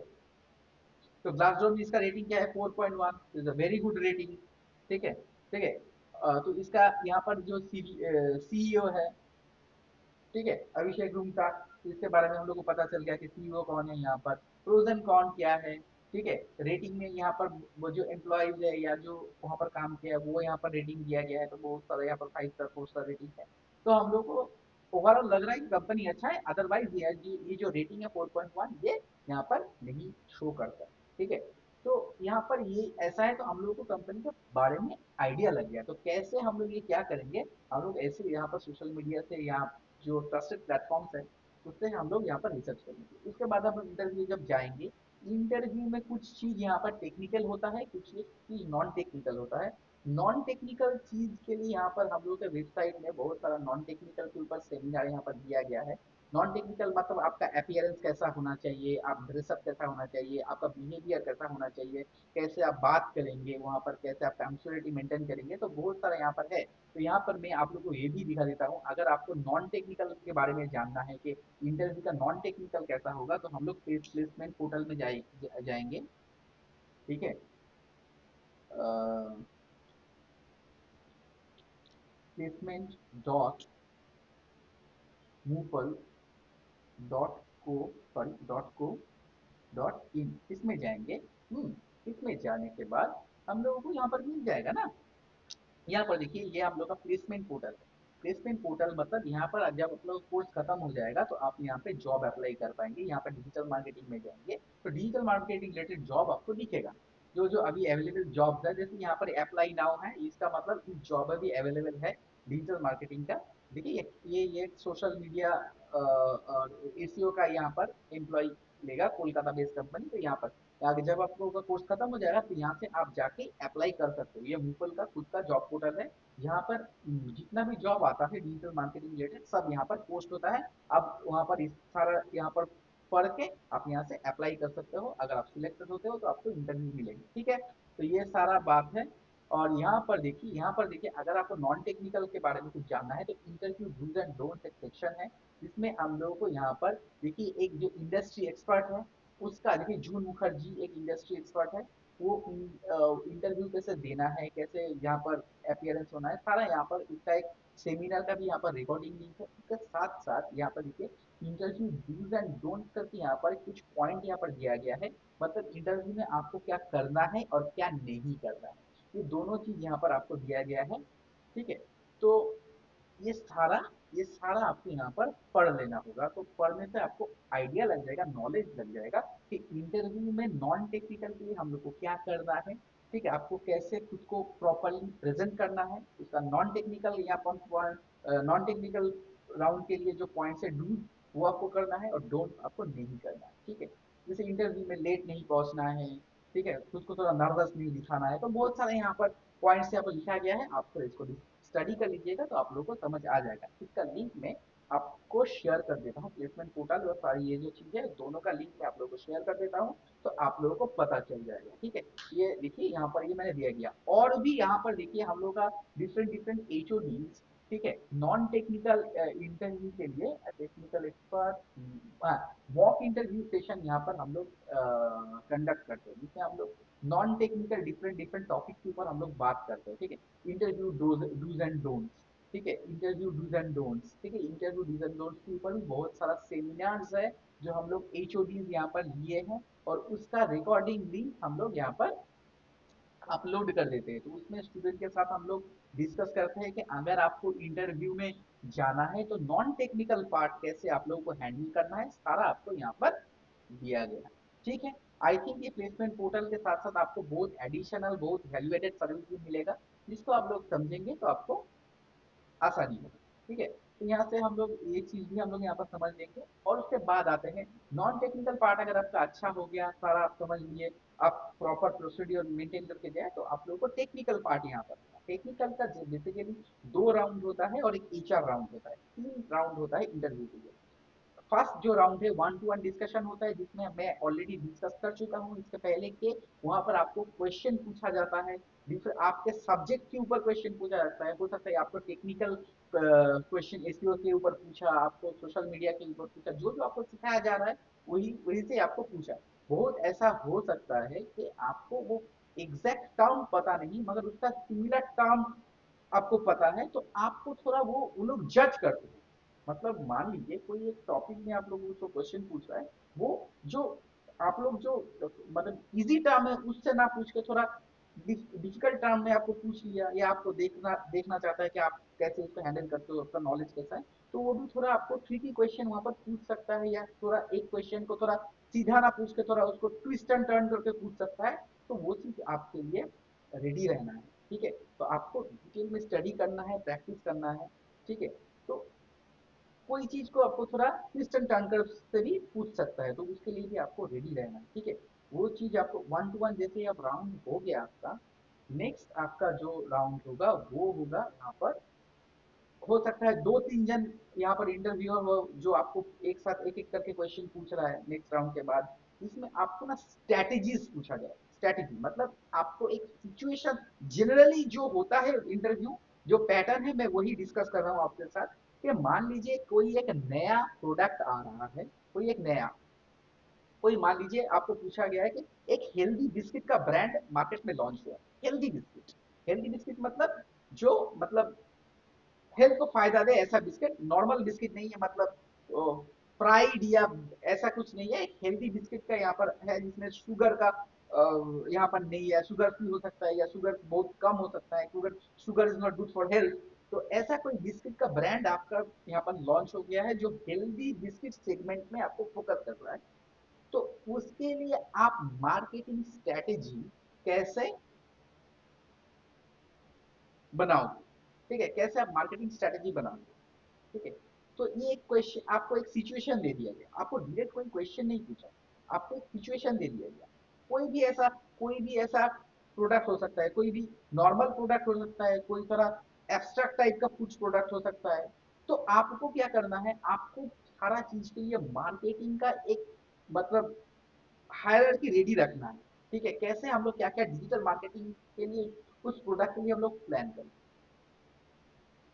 तो ग्लासडोर में इसका रेटिंग क्या है, 4.1, is a very good rating, ठीक है, ठीक है। तो इसका यहाँ पर जो सीईओ है, ठीक है, अभिषेक रूंगटा, तो इसके बारे में हम लोग को पता चल गया कि सीईओ कौन है, यहाँ पर प्रोज एंड कॉन क्या है, ठीक है। रेटिंग में यहाँ पर वो जो एम्प्लॉयज है या जो वहाँ पर काम किया है वो यहाँ पर रेटिंग दिया गया है, तो बहुत सारा यहाँ पर 5 स्टार 4 स्टार रेटिंग है। तो हम लोग को ओवरऑल लग रहा है कि कंपनी अच्छा है, अदरवाइज ये जो रेटिंग है 4.1 ये यहाँ पर नहीं शो करता, ठीक है। तो यहाँ पर ये ऐसा है, तो हम लोग को कंपनी के बारे में आइडिया लग गया। तो कैसे हम लोग ये क्या करेंगे, हम लोग ऐसे यहाँ पर सोशल मीडिया से या जो ट्रस्टेड प्लेटफॉर्म्स है उससे हम लोग यहाँ पर रिसर्च करेंगे। उसके बाद हम इंटरव्यू जब जाएंगे, इंटरव्यू में कुछ चीज यहाँ पर टेक्निकल होता है, कुछ चीज नॉन टेक्निकल होता है। नॉन टेक्निकल चीज के लिए यहाँ पर हम लोग के वेबसाइट में बहुत सारा नॉन टेक्निकल के ऊपर सेमिनार यहाँ पर दिया गया है। नॉन टेक्निकल मतलब आपका अपीयरेंस कैसा होना चाहिए, आप ड्रेसअप कैसा होना चाहिए, आपका बिहेवियर कैसा होना चाहिए, कैसे आप बात करेंगे वहां पर, कैसे आप पंक्चुअलिटी मेंटेन करेंगे, तो बहुत सारा यहाँ पर है। तो यहाँ पर मैं आप लोग को ये भी दिखा देता हूँ, अगर आपको नॉन टेक्निकल के बारे में जानना है कि इंटरव्यू का नॉन टेक्निकल कैसा होगा, तो हम लोग प्लेसमेंट पोर्टल में जाएंगे, ठीक है। प्लेसमेंट डॉट मूपल dot co sorry dot co dot in, इसमें जाएंगे। इसमें जाने के बाद हम लोगों को यहाँ पर मिल जाएगा ना, यहाँ पर देखिए ये हम लोग का प्लेसमेंट पोर्टल है। प्लेसमेंट पोर्टल मतलब यहाँ पर जब आप लोग कोर्स खत्म हो जाएगा तो आप यहाँ पे जॉब अप्लाई कर पाएंगे। यहाँ पर डिजिटल मार्केटिंग में जाएंगे तो डिजिटल मार्केटिंग रिलेटेड जॉब आपको दिखेगा, जो जो अभी अवेलेबल जॉब्स है। जैसे यहाँ पर अप्लाई नाउ है, इसका मतलब कि जॉब अभी अवेलेबल है डिजिटल मार्केटिंग का। देखिए ये सोशल मीडिया और एसीओ का यहाँ पर एम्प्लॉय लेगा, कोलकाता बेस्ड कंपनी। तो यहाँ पर आगे जब आप लोगों का कोर्स खत्म हो जाएगा तो यहाँ से आप जाके अप्लाई कर सकते हो। ये मूपल का खुद का जॉब पोर्टल है, यहाँ पर जितना भी जॉब आता है डिजिटल मार्केटिंग रिलेटेड सब यहाँ पर पोस्ट होता है। आप वहाँ पर इस सारा यहाँ पर पढ़ के आप यहाँ से अप्लाई कर सकते हो। अगर आप सिलेक्टेड होते हो तो आपको इंटरव्यू मिलेगी, ठीक है। तो ये सारा बात है। और यहाँ पर देखिए अगर आपको नॉन टेक्निकल के बारे में कुछ जानना है तो इंटरव्यू डूज एंड डोंट्स एक सेक्शन है, जिसमें हम लोगों को यहाँ पर देखिए एक जो इंडस्ट्री एक्सपर्ट है उसका, देखिए जून मुखर्जी एक इंडस्ट्री एक्सपर्ट है, वो इंटरव्यू कैसे देना है, कैसे यहाँ पर अपियरेंस होना है, सारा यहाँ पर इसका एक सेमिनार का भी यहाँ पर रिकॉर्डिंग लिंक है। इसके साथ साथ यहाँ पर देखिए इंटरव्यू डूज एंड डोंट करके यहाँ पर कुछ पॉइंट यहाँ पर दिया गया है, मतलब इंटरव्यू में आपको क्या करना है और क्या नहीं करना है, ये दोनों चीज यहाँ पर आपको दिया गया है, ठीक है। तो ये सारा ये सारा आपको यहाँ पर पढ़ लेना होगा। तो पढ़ने से आपको आइडिया लग जाएगा, नॉलेज लग जाएगा कि इंटरव्यू में नॉन टेक्निकल के लिए हम लोग को क्या करना है, ठीक है, आपको कैसे खुद को प्रॉपरली प्रेजेंट करना है। उसका नॉन टेक्निकल या नॉन टेक्निकल राउंड के लिए जो पॉइंट्स है डू वो आपको करना है और डोंट आपको नहीं करना है, ठीक है। जैसे इंटरव्यू में लेट नहीं पहुंचना है, ठीक है, खुद को थोड़ा नर्वस नहीं दिखाना है, तो बहुत सारे यहाँ पर पॉइंट्स यहाँ पर लिखा गया है। आपको इसको स्टडी कर लीजिएगा तो आप लोगों को समझ आ जाएगा। इसका लिंक मैं आपको शेयर कर देता हूँ, प्लेसमेंट पोर्टल और सारी ये जो चीजें है दोनों का लिंक मैं आप लोगों को शेयर कर देता हूँ, तो आप लोगों को पता चल जाएगा, ठीक है। ये देखिए यहाँ पर ये मैंने दिया गया, और भी यहाँ पर देखिए हम लोग का डिफरेंट डिफरेंट एचओडीज, ठीक है, नॉन टेक्निकल इंटरव्यू के लिए technical expert mock interview session यहाँ पर हम लोग कंडक्ट करते हैं, जिसमें हम लोग non technical different different topic के ऊपर हम लोग बात करते हैं, ठीक है। इंटरव्यू डूज एंड डोंट्स, ठीक है, इंटरव्यू डूज एंड डोंट्स, ठीक है, इंटरव्यू डूज एंड डोंट्स के ऊपर भी बहुत सारा सेमिनार्स है जो हम लोग एचओडीज यहाँ पर लिए हैं, और उसका रिकॉर्डिंग लिंक हम लोग यहाँ पर अपलोड कर देते हैं। तो उसमें स्टूडेंट के साथ हम लोग डिस्कस करते हैं कि अगर आपको इंटरव्यू में जाना है तो नॉन टेक्निकल पार्ट कैसे आप लोगों को हैंडल करना है, सारा आपको यहाँ पर दिया गया है, ठीक है। आई थिंक ये प्लेसमेंट पोर्टल के साथ साथ आपको बहुत एडिशनल बहुत वैल्यूएडेड सर्विस भी मिलेगा, जिसको आप लोग समझेंगे तो आपको आसानी होगी, ठीक है। तो यहाँ से हम लोग ये चीज भी हम लोग यहाँ पर समझ लेंगे, और उसके बाद आते हैं नॉन टेक्निकल पार्ट। अगर आपका अच्छा हो गया, सारा आप समझ लिए, आप प्रॉपर प्रोसीड्योर मेंटेन करके जाए, तो आप लोगों को टेक्निकल पार्ट यहाँ पर टेक्निकल का बेसिकली 2 राउंड होता है और एक एचआर राउंड होता है, 3 राउंड होता है इंटरव्यू के लिए। फर्स्ट जो राउंड है 1-to-1 डिस्कशन होता है, जिसमें मैं ऑलरेडी डिस्कस कर चुका हूँ इसके पहले के, वहां पर आपको क्वेश्चन पूछा जाता है, आपके सब्जेक्ट के ऊपर क्वेश्चन पूछा जाता है, हो सकता है आपको टेक्निकल क्वेश्चन एसईओ के ऊपर पूछा, आपको सोशल मीडिया के ऊपर पूछा, जो जो आपको सिखाया जा रहा है वही वही से आपको पूछा। बहुत ऐसा हो सकता है कि आपको वो एग्जैक्ट टर्म पता नहीं, मगर उसका सिमिलर टर्म आपको पता है, तो आपको थोड़ा वो लोग जज करते हैं। मतलब मान लीजिए कोई एक टॉपिक में आप लोग उसको क्वेश्चन पूछ रहा है, वो जो आप लोग जो मतलब इजी टर्म है उससे ना पूछ के थोड़ा डिफिकल्ट टर्म में आपको पूछ लिया, या आपको देखना देखना चाहता है कि आप कैसे उसको हैंडल करते हो, आपका नॉलेज कैसा है, तो वो भी थोड़ा आपको ट्रिकी क्वेश्चन वहां पर पूछ सकता है, या थोड़ा एक क्वेश्चन को थोड़ा सीधा ना पूछ के थोड़ा उसको ट्विस्ट एंड टर्न करके पूछ सकता है। तो वो चीज आपके लिए रेडी रहना है, ठीक है। तो आपको डिटेल में स्टडी करना है, प्रैक्टिस करना है, ठीक है। तो कोई चीज को आपको थोड़ा ट्विस्ट एंड टर्न कर से भी पूछ सकता है, तो उसके लिए भी आपको रेडी रहना है, ठीक है। वो चीज आपको 1-to-1 जैसे अब राउंड हो गया आपका, नेक्स्ट आपका जो राउंड होगा वो होगा यहाँ पर, हो सकता है 2-3 जन यहाँ पर इंटरव्यूअर हो, जो आपको एक साथ एक एक करके क्वेश्चन पूछ रहा है नेक्स्ट राउंड के बाद। इसमें आपको ना स्ट्रैटेजीज पूछा जाए। स्ट्रैटेजी मतलब आपको एक सिचुएशन, जनरली जो होता है इंटरव्यू, जो पैटर्न है मैं वही डिस्कस कर रहा हूँ आपके साथ, कि मान लीजिए कोई एक नया प्रोडक्ट आ रहा है, कोई एक नया, कोई मान लीजिए आपको पूछा गया है कि एक हेल्दी बिस्किट का ब्रांड मार्केट में लॉन्च हुआ। हेल्दी बिस्किट, हेल्दी बिस्किट मतलब जो मतलब हेल्थ को फायदा दे ऐसा बिस्किट, नॉर्मल बिस्किट नहीं है, मतलब फ्राइड या ऐसा कुछ नहीं है, एक हेल्दी बिस्किट का यहाँ पर है, जिसमें शुगर का यहाँ पर नहीं है, शुगर फ्री हो सकता है या शुगर बहुत कम हो सकता है, sugar sugar is not good for health. तो ऐसा कोई बिस्किट का ब्रांड आपका यहाँ पर लॉन्च हो गया है, जो हेल्दी बिस्किट सेगमेंट में आपको फोकस कर रहा है। तो उसके लिए आप मार्केटिंग स्ट्रेटेजी कैसे बनाओगे, ठीक है, कैसे आप मार्केटिंग स्ट्रेटेजी बनाओगे, ठीक है। तो ये एक क्वेश्चन, आपको एक सिचुएशन दे दिया गया, आपको डायरेक्ट कोई क्वेश्चन नहीं पूछा, आपको एक सिचुएशन दे दिया गया। कोई भी ऐसा प्रोडक्ट हो सकता है, कोई भी नॉर्मल प्रोडक्ट हो सकता है, कोई थोड़ा एब्स्ट्रैक्ट टाइप का कुछ प्रोडक्ट हो सकता है। तो आपको क्या करना है, आपको सारा चीज के लिए मार्केटिंग का एक मतलब हायरार्की रेडी रखना है, ठीक है। कैसे हम लोग क्या क्या डिजिटल मार्केटिंग के लिए उस प्रोडक्ट के लिए हम लोग प्लान करें।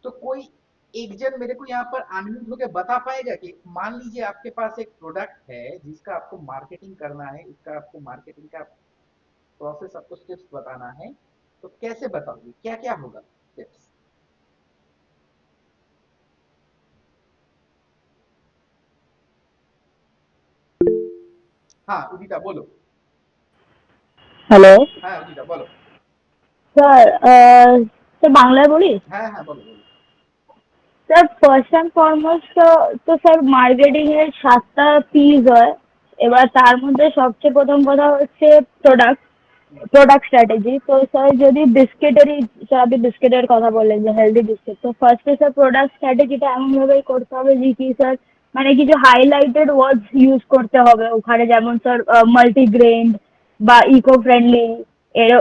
तो कोई एक जन मेरे को यहाँ पर अनम्यूट होकर बता पाएगा कि मान लीजिए आपके पास एक प्रोडक्ट है जिसका आपको मार्केटिंग करना है, इसका आपको मार्केटिंग का प्रोसेस, आपको स्टेप्स बताना है, तो कैसे बताओगे, क्या क्या होगा स्टेप्स। हाँ उदिता बोलो। হ্যালো हाँ उदिता बोलो। স্যার, স্যার বাংলায় বলি। हाँ हाँ बोलो बोलो। স্যার ফার্স্ট অ্যান্ড ফরমোস্ট তো স্যার মার্কেটিং এর 7টা পিস হয়। এবার তার মধ্যে সবচেয়ে প্রথম কথা হচ্ছে প্রোডাক্ট, প্রোডাক্ট স্ট্র্যাটেজি। তো স্যার যদি বিস্কিটেরই, স্যার আপনি বিস্কিটের কথা বললেন যে হেলদি বিস্কিট, তো ফার্স্টে স্যার প্রোডাক্ট স্ট্র্যাটেজিটা এমনভাবেই করতে হবে যে কি স্যার, মানে কিছু হাইলাইটেড ওয়ার্ডস ইউজ করতে হবে ওখানে, যেমন স্যার মাল্টিগ্রেন বা ইকো ফ্রেন্ডলি, এর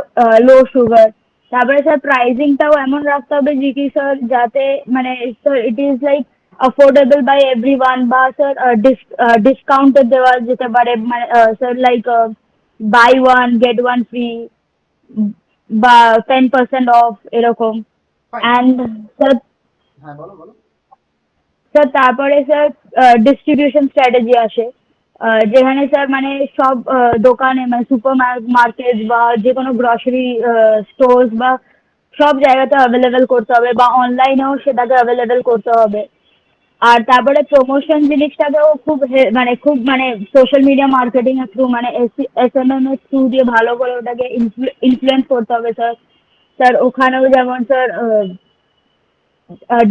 লো সুগার। তারপরে স্যার প্রাইসিংটাও এমন রাখতে হবে যে কি স্যার যাতে মানে sir it is like affordable by everyone, বা স্যার ডিসকাউন্টে দেওয়া যেতে পারে, মানে sir like buy one get one free বা 10% অফ এরকম। ফাইন। অ্যান্ড স্যার, হ্যাঁ বলো বলো। স্যার তারপরে স্যার ডিস্ট্রিবিউশন স্ট্র্যাটেজি আসে, যেখানে স্যার মানে সব দোকানে মানে সুপার মার্কেট বা যে কোনো গ্রসারি স্টোর্স বা সব জায়গাতে অ্যাভেলেবেল করতে হবে, বা অনলাইনেও সেটাকে অ্যাভেলেবেল করতে হবে। আর তারপরে প্রমোশন জিনিসটাকেও খুব মানে খুব মানে সোশ্যাল মিডিয়া মার্কেটিং এর থ্রু, মানে এসএমএম এর থ্রু দিয়ে ভালো করে ওটাকে ইনফ্লুয়েন্স করতে হবে স্যার। স্যার ওখানেও যেমন স্যার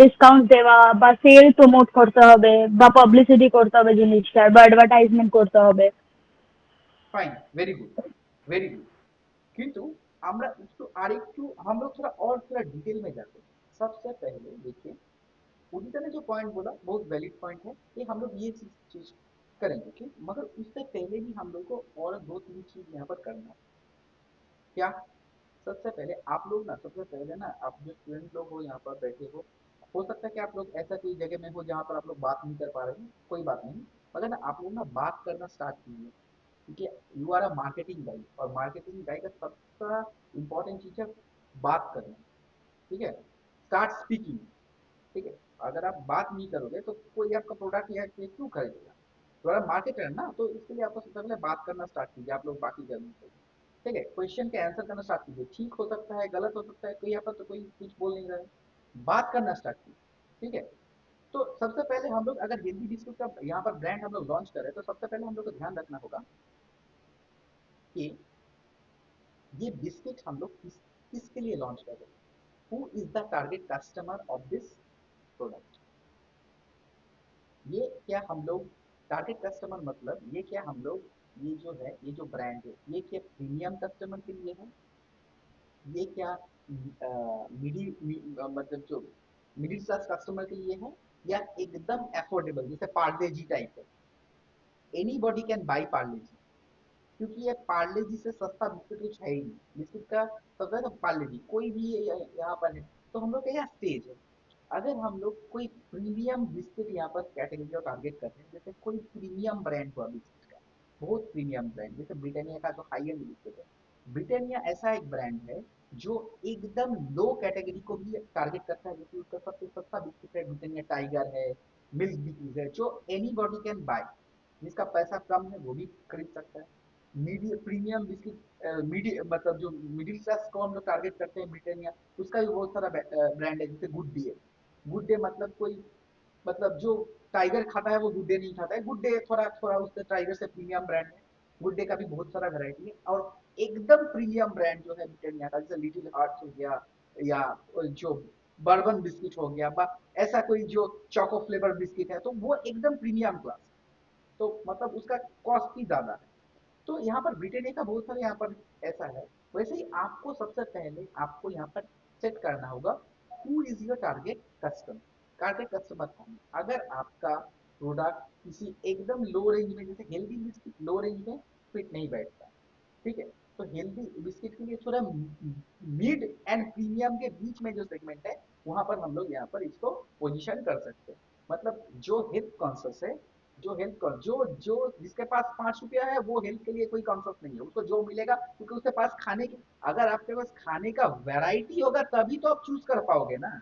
ডিসকাউন্ট দেওয়া বা সেল প্রমোট করতে হবে, বা পাবলিসিটি করতে হবে জিনিসটার, বা অ্যাডভার্টাইজমেন্ট করতে হবে। Fine, very good, very good. किंतु আমরা একটু আরেকটু हम लोग थोड़ा और थोड़ा डिटेल में जाते हैं। सबसे पहले देखिए, उदिता ने जो पॉइंट बोला बहुत वैलिड पॉइंट है कि हम लोग ये चीज करेंगे, ठीक, मगर उससे पहले भी हम लोग को और 2-3 चीज यहाँ पर करना है। क्या? सबसे पहले आप लोग ना, सबसे पहले ना आप जो स्टूडेंट लोग हो यहाँ पर बैठे हो, हो सकता है कि आप लोग ऐसा कोई जगह में हो जहाँ पर आप लोग बात नहीं कर पा रहे हैं, कोई बात नहीं, मगर ना आप लोग ना बात करना स्टार्ट कीजिए, क्योंकि यू आर अ मार्केटिंग गाई, और मार्केटिंग गाई का सबसे इम्पोर्टेंट चीज है बात करना। ठीक है, स्टार्ट स्पीकिंग। ठीक है, अगर आप बात नहीं करोगे तो कोई आपका प्रोडक्ट या क्यों खरीदेगा। तो अगर मार्केटर है ना, तो इसके लिए आपको सबसे पहले बात करना स्टार्ट कीजिए, आप लोग बाकी करने से। ठीक है, क्वेश्चन के आंसर करना स्टार्ट कीजिए, ठीक हो सकता है, गलत हो सकता है, कोई यहाँ पर तो कोई कुछ बोल नहीं रहा है, बात करना स्टार्ट कीजिए। ठीक है, तो सबसे पहले हम लोग अगर हेल्दी बिस्कुट का यहाँ पर ब्रांड हम लोग लॉन्च करें, तो सबसे पहले हम लोग को ध्यान रखना होगा कि ये बिस्किट हम लोग किसके लिए लॉन्च कर रहे हैं, who is the target customer of this product. ये क्या हम लोग टारगेट कस्टमर मतलब ये क्या हम लोग, ये जो है, ये जो ब्रांड है, ये क्या प्रीमियम कस्टमर के लिए है, ये क्या मतलब जो मिडिल क्लास कस्टमर के लिए है, या एकदम अफोर्डेबल जैसे पार्ले जी टाइप है, anybody can buy Parle G, क्योंकि ये पार्ले जी से सस्ता बिस्किट कुछ है ही नहीं। बिस्किट का सबसे तो पार्ले जी कोई भी यहाँ पर है, तो हम लोग का यहाँ स्टेज है। अगर हम लोग कोई प्रीमियम बिस्किट यहाँ पर कैटेगरी को टारगेट करते हैं, जैसे कोई प्रीमियम ब्रांड हुआ बिस्किट का, बहुत प्रीमियम ब्रांड, जैसे ब्रिटानिया का जो हाई एंड बिस्किट है, ब्रिटानिया ऐसा एक ब्रांड है जो एकदम लो कैटेगरी को भी टारगेट करता है, जैसे उसका सबसे सस्ता बिस्किट है ब्रिटानिया टाइगर है, मिल्क बिकीज है, जो एनी बॉडी कैन बाय, जिसका पैसा कम है वो भी खरीद सकता है। मीडियम प्रीमियम बिस्किट मीडियम मतलब जो मिडिल क्लास को हम लोग टारगेट करते हैं, ब्रिटानिया उसका भी बहुत सारा ब्रांड है, जैसे गुड डे है। गुड डे मतलब कोई, मतलब जो टाइगर खाता है वो गुड डे नहीं खाता है, गुड डे थोड़ा थोड़ा उससे टाइगर से प्रीमियम ब्रांड है। गुड डे का भी बहुत सारा वैरायटी है, और एकदम प्रीमियम ब्रांड जो है ब्रिटानिया का, जैसे लिटिल हार्ट्स हो गया, या जो बर्बन बिस्किट हो गया, ऐसा कोई जो चोको फ्लेवर बिस्किट है, तो वो एकदम प्रीमियम क्लास, तो मतलब उसका कॉस्ट भी ज्यादा है। तो यहाँ पर ब्रिटेनिया का बहुत सारे यहाँ पर ऐसा है। वैसे ही आपको सबसे पहले आपको यहाँ पर सेट करना होगा who is your target customer. Target customer कौन है, अगर आपका प्रोडक्ट किसी एकदम लो रेंज में, जैसे हेल्दी बिस्किट लो रेंज में फिट नहीं बैठता, ठीक है, तो हेल्दी बिस्किट के लिए थोड़ा मिड एंड प्रीमियम के बीच में जो सेगमेंट है, वहां पर हम लोग यहाँ पर इसको पोजीशन कर सकते हैं। मतलब जो हेल्थ कॉन्शियस है, जो जो जो जिसके पास 5 रुपया है, वो हेल्थ के लिए कोई कॉन्शियस नहीं है, उसको जो मिलेगा, क्योंकि उसके पास खाने की, अगर आपके पास खाने का वैरायटी होगा तभी तो आप चूज कर पाओगे ना।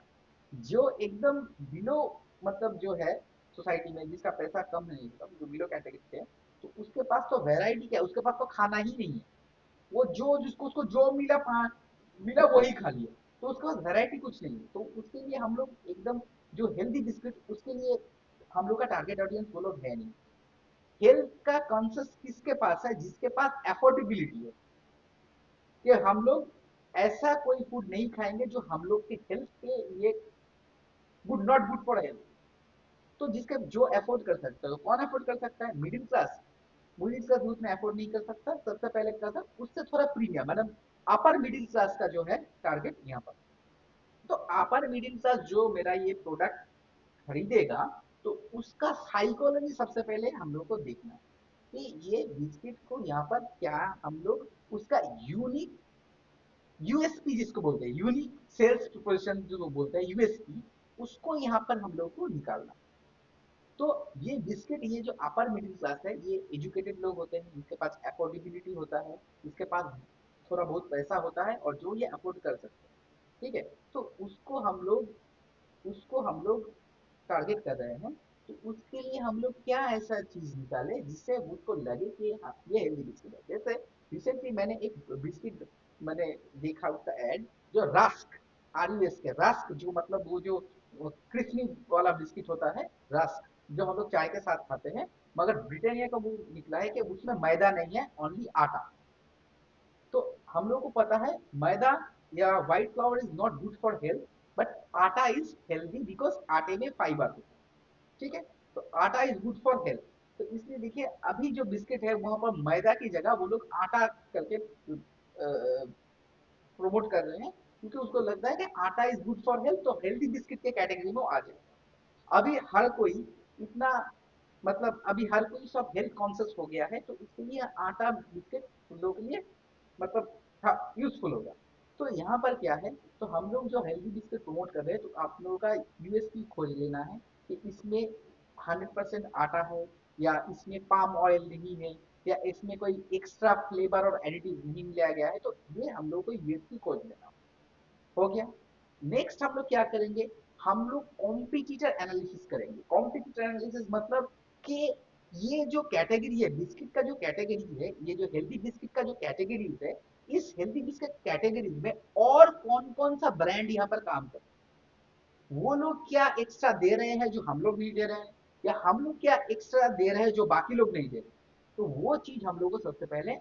जो एकदम बिलो, मतलब जो है सोसाइटी में जिसका पैसा कम है, एकदम जो बिलो कैटेगरी है, तो उसके पास तो वैरायटी क्या है, उसके पास तो खाना ही नहीं है, वो जो जिसको उसको जो मिला मिला वही खा लिया, तो उसके पास वैरायटी कुछ नहीं है। तो उसके लिए हम लोग एकदम जो हेल्दी बिस्किट, उसके लिए हम लोग का टारगेट ऑडियंस वो लोग है नहीं। हेल्थ का कॉन्शियस किसके पास है, जिसके पास अफोर्डेबिलिटी है, कि हम लोग ऐसा कोई फूड नहीं खाएंगे जो हम लोग के हेल्थ के लिए good, not good for health. तो जिसके जो अफोर्ड कर सकता है, तो कौन अफोर्ड कर सकता है, मिडिल क्लास। मिडिल क्लास उतना अफोर्ड नहीं कर सकता, सबसे पहले क्या था, उससे थोड़ा प्रीमियम, मतलब अपर मिडिल क्लास का जो है टारगेट यहाँ पर। तो अपर मिडिल क्लास जो मेरा ये प्रोडक्ट खरीदेगा, तो उसका साइकोलॉजी सबसे पहले हम लोग को देखना है, कि ये बिस्किट को यहाँ पर क्या हम लोग उसका यूनिक यूएसपी जिसको बोलते हैं, यूनिक सेल्स प्रोपोजिशन जो बोलते हैं यूएसपी, उसको यहाँ पर हम लोग को निकालना। तो ये बिस्किट, ये जो अपर मिडिल क्लास है, ये एजुकेटेड लोग होते हैं, जिसके पास अफोर्डेबिलिटी होता है, जिसके पास थोड़ा बहुत पैसा होता है, और जो ये अफोर्ड कर सकते हैं। ठीक है, तो उसको हम लोग टारगेट कर रहे हैं। तो उसके लिए हम लोग क्या ऐसा चीज निकाले जिससे उसको लगे कि हाँ ये हेल्दी बिस्किट है। जैसे रिसेंटली मैंने एक बिस्किट मैंने देखा, उसका एड, जो रस्क, RUSK के रस्क, जो मतलब वो जो क्रिस्पी वाला बिस्किट होता है, रस्क, जो हम लोग चाय के साथ खाते हैं, मगर ब्रिटानिया का वो निकला है कि उसमें मैदा नहीं है, ओनली आटा। तो हम लोग को पता है मैदा या white flower is not good for health, but आटा इज हेल्दी बिकॉज आटे में फाइबर होता है। ठीक है, तो atta is good for health. तो इसलिए देखिए, अभी जो बिस्किट है वहां पर मैदा की जगह वो लोग आटा करके प्रमोट कर रहे हैं, क्योंकि उसको लगता है कि आटा इज गुड फॉर हेल्थ, तो हेल्दी बिस्किट के कैटेगरी में आ जाए। अभी हर कोई इतना, मतलब अभी हर कोई सब हेल्थ कॉन्शियस हो गया है, तो इसके लिए आटा बिस्किट उन लोगों के लिए मतलब यूजफुल होगा। तो यहाँ पर क्या है, तो हम लोग जो हेल्दी बिस्किट प्रमोट कर रहे हैं, तो आप लोगों का यूएसपी खोज लेना है कि इसमें 100% आटा है, या इसमें पाम ऑयल नहीं है, या इसमें कोई एक्स्ट्रा फ्लेवर और एडिटिव नहीं मिलाया गया है। तो ये हम लोग को यूएसपी खोज लेना हो गया। नेक्स्ट हम लोग क्या करेंगे, हम लोग कॉम्पिटिटर एनालिसिस करेंगे। कॉम्पिटिटर एनालिसिस मतलब कि ये जो कैटेगरी है बिस्किट का, जो कैटेगरी है, ये जो हेल्दी बिस्किट का जो कैटेगरी है, इस हेल्दी बिस्किट कैटेगरी में और कौन कौन सा ब्रांड यहाँ पर काम कर, वो लोग क्या एक्स्ट्रा दे रहे हैं जो हम लोग नहीं दे रहे हैं, या हम लोग क्या एक्स्ट्रा दे रहे हैं जो बाकी लोग नहीं दे रहे। तो वो चीज हम लोग को सबसे पहले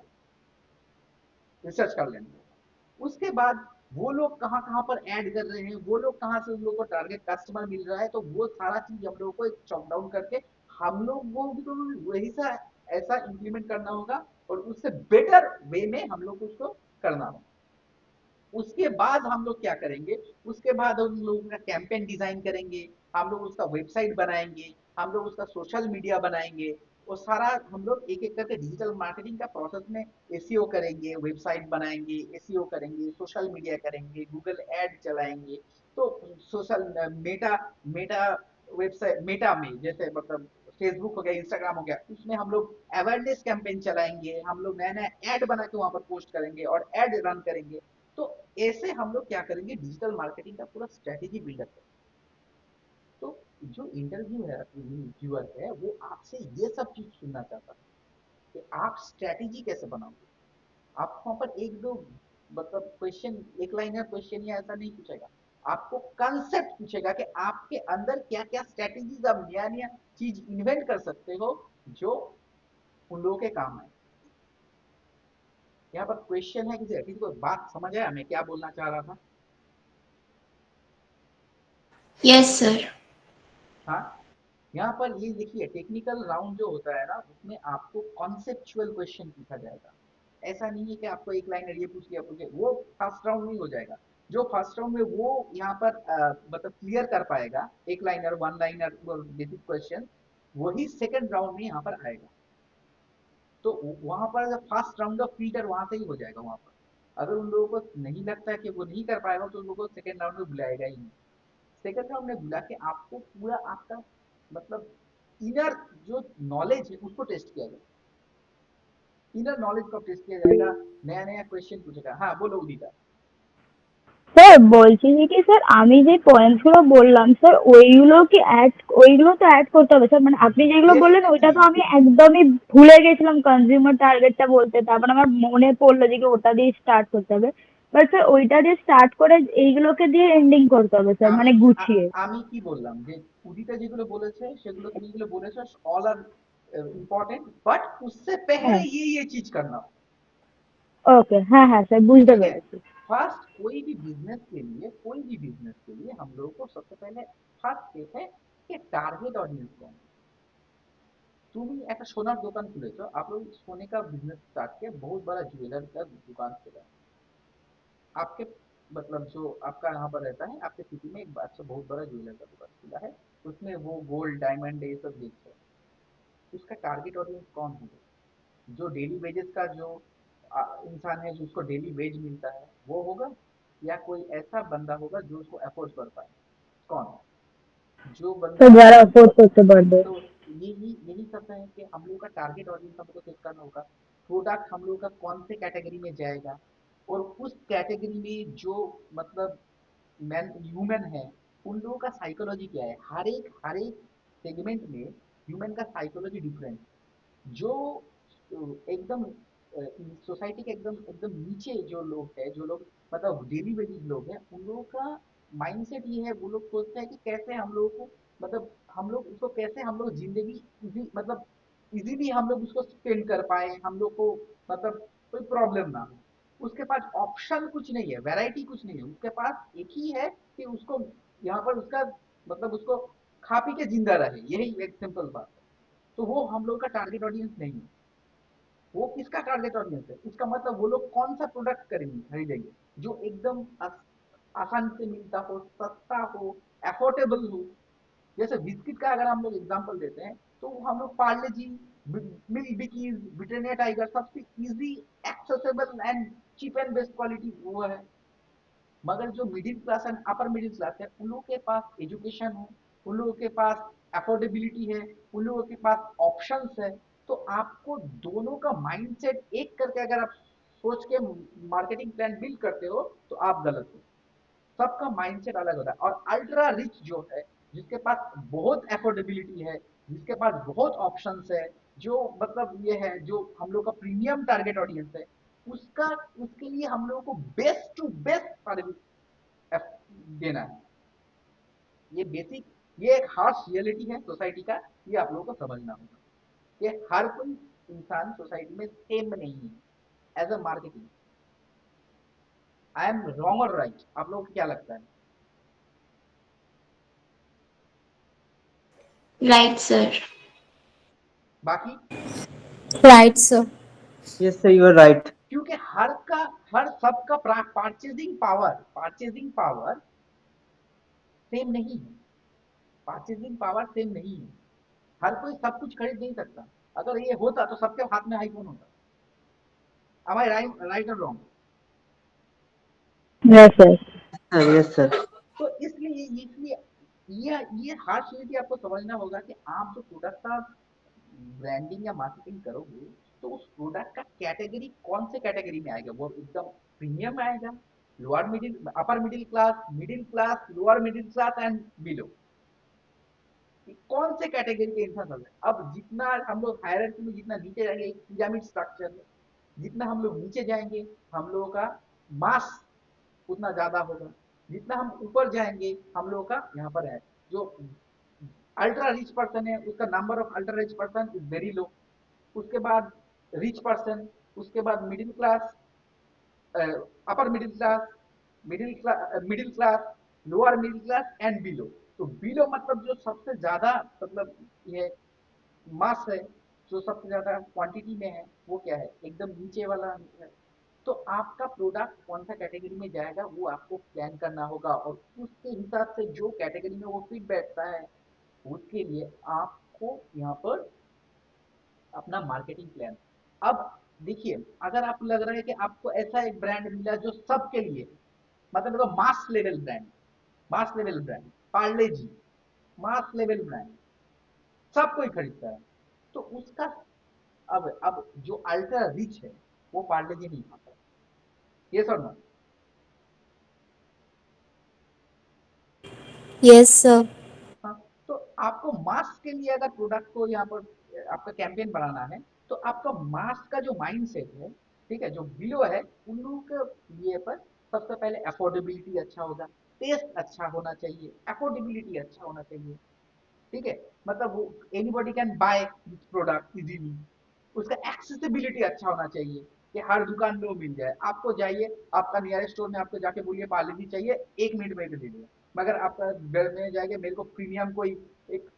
रिसर्च कर लेना होगा। उसके बाद वो लोग कहाँ कहाँ पर ऐड कर रहे हैं, वो लोग कहाँ से उन लोगों को टारगेट कस्टमर मिल रहा है, तो वो सारा चीज हम लोगों को एक चॉप डाउन करके हम लोग वो भी तो वही सा ऐसा इम्प्लीमेंट करना होगा, और उससे बेटर वे में हम लोग को उसको करना होगा। उसके बाद हम लोग क्या करेंगे, उसके बाद हम लोग का कैंपेन डिजाइन करेंगे, हम लोग उसका वेबसाइट बनाएंगे, हम लोग उसका सोशल मीडिया बनाएंगे, और सारा हम लोग एक एक करके डिजिटल मार्केटिंग का प्रोसेस में एसईओ करेंगे, वेबसाइट बनाएंगे, एसईओ करेंगे, सोशल मीडिया करेंगे, गूगल ऐड चलाएंगे। तो social Meta Meta website Meta में जैसे मतलब फेसबुक हो गया, इंस्टाग्राम हो गया, उसमें हम लोग अवेयरनेस कैंपेन चलाएंगे, हम लोग नया नया ऐड बना के वहां पर पोस्ट करेंगे और ऐड रन करेंगे। तो ऐसे हम लोग क्या करेंगे, डिजिटल मार्केटिंग का पूरा स्ट्रेटेजी बिल्डअप करेंगे। तो जो इंटरव्यूअर है वो आपसे ये सब चीज सुनना चाहता है कि आप स्ट्रेटेजी कैसे बनाओगे। आपको वहां पर एक दो मतलब क्वेश्चन, एक लाइनर क्वेश्चन या ऐसा नहीं पूछेगा, आपको कंसेप्ट पूछेगा कि आपके अंदर क्या क्या स्ट्रेटेजीज, आप नया नया चीज इन्वेंट कर सकते हो जो उन लोगों के काम आए। यहाँ पर क्वेश्चन है, किसी को बात समझ आया मैं क्या बोलना चाह रहा था? Yes, sir. हाँ, यहाँ पर ये देखिए, टेक्निकल राउंड जो होता है ना, उसमें आपको कॉन्सेप्चुअल क्वेश्चन पूछा जाएगा। ऐसा नहीं है कि आपको एक लाइनर ये पूछ लिया, पूछे वो फर्स्ट राउंड नहीं हो जाएगा। जो फर्स्ट राउंड में वो यहाँ पर मतलब क्लियर कर पाएगा एक liner, one liner basic question, वही सेकंड राउंड में यहाँ पर आएगा। तो वहां पर फर्स्ट राउंड का फिल्टर वहां से ही हो जाएगा। वहां पर अगर उन लोगों को नहीं लगता है कि वो नहीं कर पाएगा, तो उन लोगों को सेकंड राउंड में बुलाएगा ही नहीं। सेकंड राउंड में बुला के आपको पूरा आपका मतलब इनर जो नॉलेज है उसको टेस्ट किया जाएगा। इनर नॉलेज को टेस्ट किया जाएगा, नया नया क्वेश्चन पूछेगा। हाँ बोलो उदिता। স্যার বলছি যে কি স্যার, আমি যে পয়েন্টস গুলো বললাম স্যার, ওইগুলো তো অ্যাড করতে হবে স্যার। মানে আপনি যেগুলো বললেন ওইটা डेफिनेटली। তো আমি একদমই ভুলে গেছিলাম কনজিউমার টার্গেটটা বলতে, তারপর আমার মনে পড়লো যে কি ওটা দিয়ে স্টার্ট করতে হবে। বাট স্যার ওইটা দিয়ে স্টার্ট করে এইগুলোকে দিয়ে এন্ডিং করতে হবে স্যার, আমি মানে গুছিয়ে। আমি কি বললাম যে উদিতা যেগুলো বলেছে সেগুলো তুমি যেগুলো বলেছো অল আর ইম্পর্টেंट, बट उससे पहले হ্যাঁ, ये चीज करना हो। ওকে, হ্যাঁ হ্যাঁ স্যার, বুঝতে ठीक है, পেরেছি। फर्स्ट कोई भी बिजनेस के लिए हम लोगों को सबसे पहले फर्स्ट स्टेप है कि टारगेट ऑडियंस कौन है। তুমি একটা সোনার দোকান খুলেছো, आप लोग सोने का बिजनेस स्टार्ट किया, बहुत बड़ा ज्वेलर का दुकान खुला, आपके मतलब जो आपका यहाँ पर रहता है, आपके सिटी में एक अच्छा बहुत बड़ा ज्वेलर का दुकान खुला है, उसमें वो गोल्ड डायमंड ये सब बेच रहे हैं। उसका टारगेट ऑडियंस कौन होगा? जो डेली वेजेस का जो इंसान है, जो उसको डेली वेज मिलता है वो होगा, या कोई ऐसा बंदा होगा जो उसको अफोर्ड कर पाए? कौन? जो স্যার बंदा যারা অ্যাফোর্ড করতে পারবে। तो यही सब है कि हम लोग का टारगेट ऑडियंस हमको सेट करना होगा। प्रोडक्ट हम लोग का कौन से कैटेगरी में जाएगा, और उस कैटेगरी में जो मतलब मैन ह्यूमन है, उन लोगों का साइकोलॉजी क्या है। हर एक सेगमेंट में ह्यूमन का साइकोलॉजी डिफरेंट। जो एकदम सोसाइटी के एकदम एकदम नीचे जो लोग हैं, जो लोग मतलब डेली वेजेस लोग हैं, उन लोगों का माइंडसेट ये है, वो लोग सोचते हैं कि कैसे हम लोगों को मतलब हम लोग उसको कैसे हम लोग जिंदगी इजी मतलब इजीली हम लोग उसको स्पेंड कर पाए, हम लोग को मतलब कोई प्रॉब्लम ना हो। उसके पास ऑप्शन कुछ नहीं है, वैरायटी कुछ नहीं है, उसके पास एक ही है कि उसको यहाँ पर उसका मतलब उसको खा पी के जिंदा रहे, यही एक सिंपल बात है। तो वो हम लोग का टारगेट ऑडियंस नहीं है। वो किसका टारगेट ऑडियंस है, उसका मतलब वो लोग कौन सा प्रोडक्ट करेंगे, खरीदेंगे जो एकदम आसान से मिलता हो, सस्ता हो, अफोर्डेबल हो। जैसे बिस्किट का अगर हम लोग एग्जांपल देते हैं, तो हम लोग Parle G, milk bikis, Britannia tiger सबसे easy, accessible and cheap and best quality वो है। मगर जो middle class and upper middle class है उन लोगों के पास एजुकेशन है, उन लोगों के पास अफोर्डेबिलिटी है, उन लोगों के पास ऑप्शंस है। तो आपको दोनों का माइंडसेट एक करके अगर आप सोच के मार्केटिंग प्लान बिल्ड करते हो तो आप गलत हो। सबका माइंडसेट अलग होता है। और अल्ट्रा रिच जो है, जिसके पास बहुत अफोर्डेबिलिटी है, जिसके पास बहुत ऑप्शंस है, जो मतलब ये है जो हम लोग का प्रीमियम टारगेट ऑडियंस है, उसका उसके लिए हम लोगों को बेस्ट टू बेस्ट सर्विस देना है। ये बेसिक, ये एक हार्श रियलिटी है सोसाइटी का। ये आप लोगों को समझना होगा कि हर कोई इंसान सोसाइटी में सेम नहीं है। As a marketing I am wrong और राइट, आप लोगों को क्या लगता है? Right, sir. बाकी right sir. Yes, sir, you are right. क्योंकि हर सबका परचेजिंग पावर सेम नहीं है। परचेजिंग पावर सेम नहीं है। हर कोई सब कुछ खरीद नहीं सकता। अगर ये होता तो सबके हाथ में आईफोन होता। am I right or wrong? Yes sir. Yes, sir. तो इसलिए ये हार्श रियलिटी आपको समझना होगा कि आप जो प्रोडक्ट का ब्रांडिंग या मार्केटिंग करोगे तो उस प्रोडक्ट का कैटेगरी कौन से कैटेगरी में आएगा? वो एकदम प्रीमियम आएगा, lower middle, upper middle class, lower middle class and below, कौन से कैटेगरी के इंसान चल रहे हैं? अब जितना हम लोग हायरार्की में जितना नीचे जाएंगे, एक पिरामिड स्ट्रक्चर में जितना हम लोग नीचे जाएंगे हम लोगों का मास उतना ज्यादा होगा। जितना हम ऊपर जाएंगे हम लोगों का यहाँ पर है जो अल्ट्रा रिच पर्सन है उसका number of ultra rich person is very low. उसके बाद रिच पर्सन, उसके बाद middle class, upper middle class, lower middle class and below. तो बिलो मतलब जो सबसे ज्यादा मतलब ये मास है, जो सबसे ज्यादा क्वांटिटी में है, वो क्या है? एकदम नीचे वाला है। तो आपका प्रोडक्ट कौन सा कैटेगरी में जाएगा वो आपको प्लान करना होगा और उसके हिसाब से जो कैटेगरी में वो फिट बैठता है उसके लिए आपको यहाँ पर अपना मार्केटिंग प्लान। अब देखिए, अगर आपको लग रहा है कि आपको ऐसा एक ब्रांड मिला जो सबके लिए, मतलब मास लेवल ब्रांड पार्ले जी, मास लेवल ब्रांड सब कोई खरीदता है, तो उसका अब जो अल्ट्रा रिच है वो पार्ले जी नहीं खाता। ये सर ना? Yes sir. हाँ, तो आपको मास के लिए अगर प्रोडक्ट को यहाँ पर आपका कैंपेन बनाना है तो आपका मास का जो माइंड सेट है, ठीक है, जो बिलो है उन लोगों के लिए पर सबसे पहले अफोर्डेबिलिटी अच्छा होगा, टेस्ट अच्छा होना चाहिए, अफोर्डेबिलिटी अच्छा होना चाहिए। ठीक है, मतलब वो anybody can by this product easily. उसका एक्सेसिबिलिटी अच्छा होना चाहिए कि हर दुकान में वो मिल जाए। आपको जाइए, आपका नियरेस्ट स्टोर में आपको जाके बोलिए पार्ले जी चाहिए, 1 मिनट में दे देंगे। मगर आपका घर में जाके मेरे को प्रीमियम कोई एक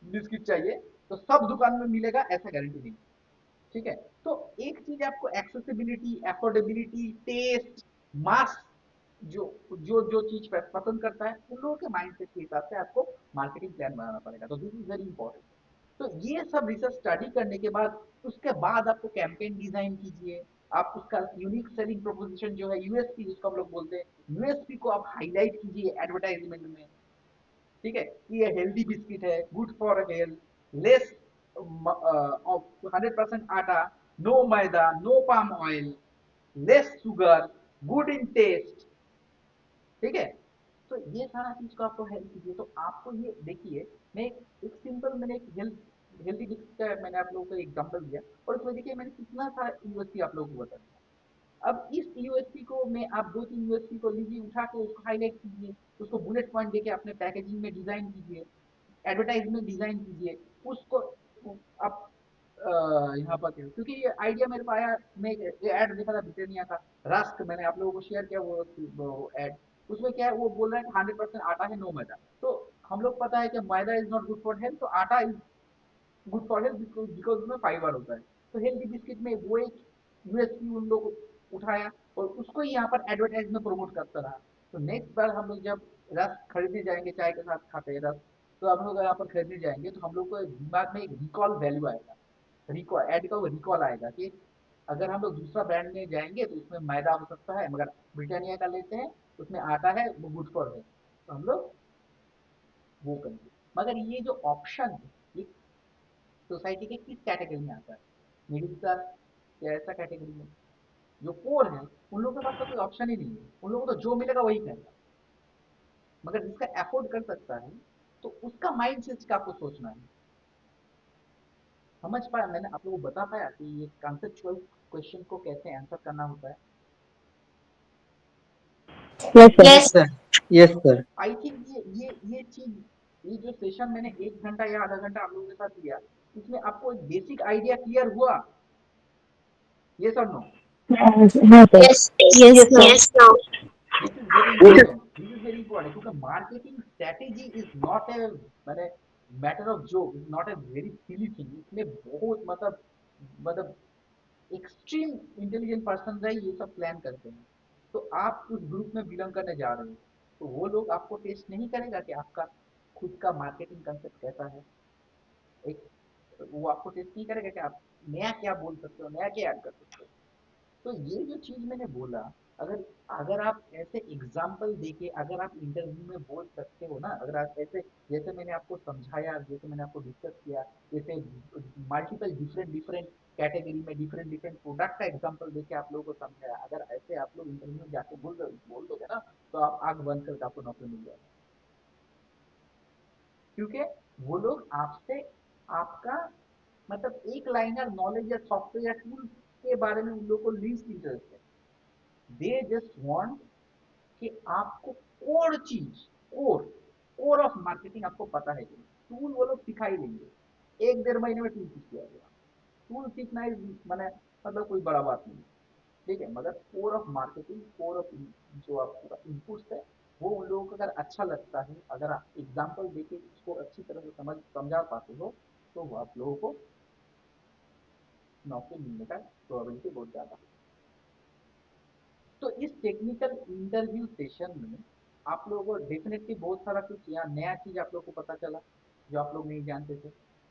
बिस्किट चाहिए तो सब दुकान में मिलेगा ऐसा गारंटी नहीं। ठीक है, तो एक चीज आपको एक्सेसिबिलिटी, अफोर्डेबिलिटी, टेस्ट, मास, जो जो जो चीज पसंद करता है उन लोगों के माइंडसेट के हिसाब से आपको मार्केटिंग प्लान बनाना पड़ेगा। तो दिस इज वेरी इंपॉर्टेंट। तो ये सब रिसर्च स्टडी करने के बाद उसके बाद आपको कैंपेन डिजाइन कीजिए। आप उसका यूनिक सेलिंग प्रोपोजिशन जो है, यूएसपी जिसको हम लोग बोलते हैं, यूएसपी को आप हाईलाइट कीजिए एडवर्टाइजमेंट में। ठीक है, कि ये हेल्दी बिस्किट है, good for health, less of 100% atta, no maida, no palm oil, less sugar, good in taste. ठीक है, तो ये सारा चीज को आपको हेल्प कीजिए। तो आपको ये देखिए, मैं एक सिंपल मैंने एक हेल्दी बिस्किट का मैंने आप लोगों को एग्जांपल दिया और उसमें देखिए मैंने कितना सारा यूएसपी आप लोगों को बता दिया। अब इस यूएसपी को मैं आप 2-3 यूएसपी को लीजिए, उठा के उसको हाईलाइट कीजिए, उसको बुलेट पॉइंट देके अपने पैकेजिंग में डिजाइन कीजिए, एडवर्टाइजमेंट डिजाइन कीजिए उसको। आप यहाँ पर क्योंकि ये आइडिया मेरे को आया, मैं एड देखा था ब्रिटानिया का रस्क, मैंने आप लोगों को शेयर किया वो एड। उसमें क्या है, वो बोल रहा है कि 100% आटा है, नो मैदा। तो हम लोग पता है कि maida is not good for health, तो atta is good for health because उसमें फाइबर होता है। तो हेल्दी बिस्किट में वो एक यूएसपी उन लोग उठाया और उसको ही यहाँ पर एडवर्टाइज में प्रमोट करता रहा। तो नेक्स्ट बार हम लोग जब रस खरीदने जाएंगे, चाय के साथ खाते हैं रस, तो हम लोग यहाँ पर खरीदने जाएंगे तो हम लोग को दिमाग में एक रिकॉल वैल्यू आएगा, रिकॉल एड का वो रिकॉल आएगा कि अगर हम लोग दूसरा ब्रांड में जाएंगे तो उसमें मैदा हो सकता है, मगर ब्रिटानिया का लेते हैं उसमें आता है वो गुड फॉर है, तो हम लोग वो करेंगे। मगर ये जो ऑप्शन है ये सोसाइटी के किस कैटेगरी में आता है? मिडिल क्लास या ऐसा कैटेगरी में? जो पोर है उन लोगों के पास तो कोई ऑप्शन ही नहीं है, उन लोगों को तो जो मिलेगा वही करेगा। मगर जिसका अफोर्ड कर सकता है तो उसका माइंड सेट का आपको सोचना है। समझ पाया? मैंने आप लोगों को बता पाया कि ये कॉन्सेप्चुअल क्वेश्चन को कैसे आंसर करना होता है? Yes sir. Yes, Yes. sir. Yes, sir. I think ये चीज ये जो सेशन मैंने 1 घंटा या आधा घंटा आप लोगों के साथ लिया, इसमें आपको एक बेसिक आइडिया क्लियर हुआ? ये सब नो? हाँ sir. Yes. Yes Yes. Sir. Yes. Now. This is very important, this is very important, क्योंकि marketing strategy is not a मैंने matter of joke, is not a very silly thing. इसमें बहुत मतलब एक्सट्रीम इंटेलिजेंट पर्सन रहे ये सब प्लान करते हैं। तो आप उस ग्रुप में बिलोंग करने जा रहे हो, तो वो लोग आपको टेस्ट नहीं करेगा कि आपका खुद का मार्केटिंग कंसेप्ट कैसा है। एक वो आपको टेस्ट नहीं करेगा कि आप नया क्या बोल सकते हो, नया क्या ऐड कर सकते हो। तो ये जो चीज मैंने बोला, अगर अगर आप ऐसे एग्जाम्पल देके अगर आप इंटरव्यू में बोल सकते हो ना, अगर आप ऐसे जैसे मैंने आपको समझाया, जैसे मैंने आपको डिस्कस किया, जैसे मल्टीपल डिफरेंट डिफरेंट कैटेगरी में डिफरेंट डिफरेंट प्रोडक्ट का एग्जाम्पल देके आप लोगों को समझाया, अगर ऐसे आप लोग इंटरव्यू में जाके बोल दोगे ना, तो आप आग बंद करके आपको नौकरी मिल जाएगी। क्योंकि वो लोग आपसे आपका मतलब एक लाइनर नॉलेज या सॉफ्टवेयर टूल के बारे में उन लोगों को लीस्ट इंटरेस्ट है। दे जस्ट वांट कि आपको कोर चीज, कोर कोर ऑफ मार्केटिंग आपको पता है कि टूल वो लोग सिखा ही देंगे, 1-1.5 महीने में टूल सीख लिया जाएगा। टूल सीखना ही मैंने मतलब कोई बड़ा बात नहीं है, ठीक है। मगर core of marketing, core of जो आपका इनपुट्स है, वो उन लोगों को अगर अच्छा लगता है, अगर आप एग्जाम्पल देके उसको अच्छी तरह से समझा पाते हो, तो वो आप लोगों को नौकरी मिलने का प्रोबेबिलिटी बहुत ज़्यादा है। तो इस टेक्निकल इंटरव्यू सेशन में आप लोगों को डेफिनेटली बहुत सारा कुछ यहाँ नया चीज़ आप लोगों को पता चला जो आप लोग नहीं जानते थे।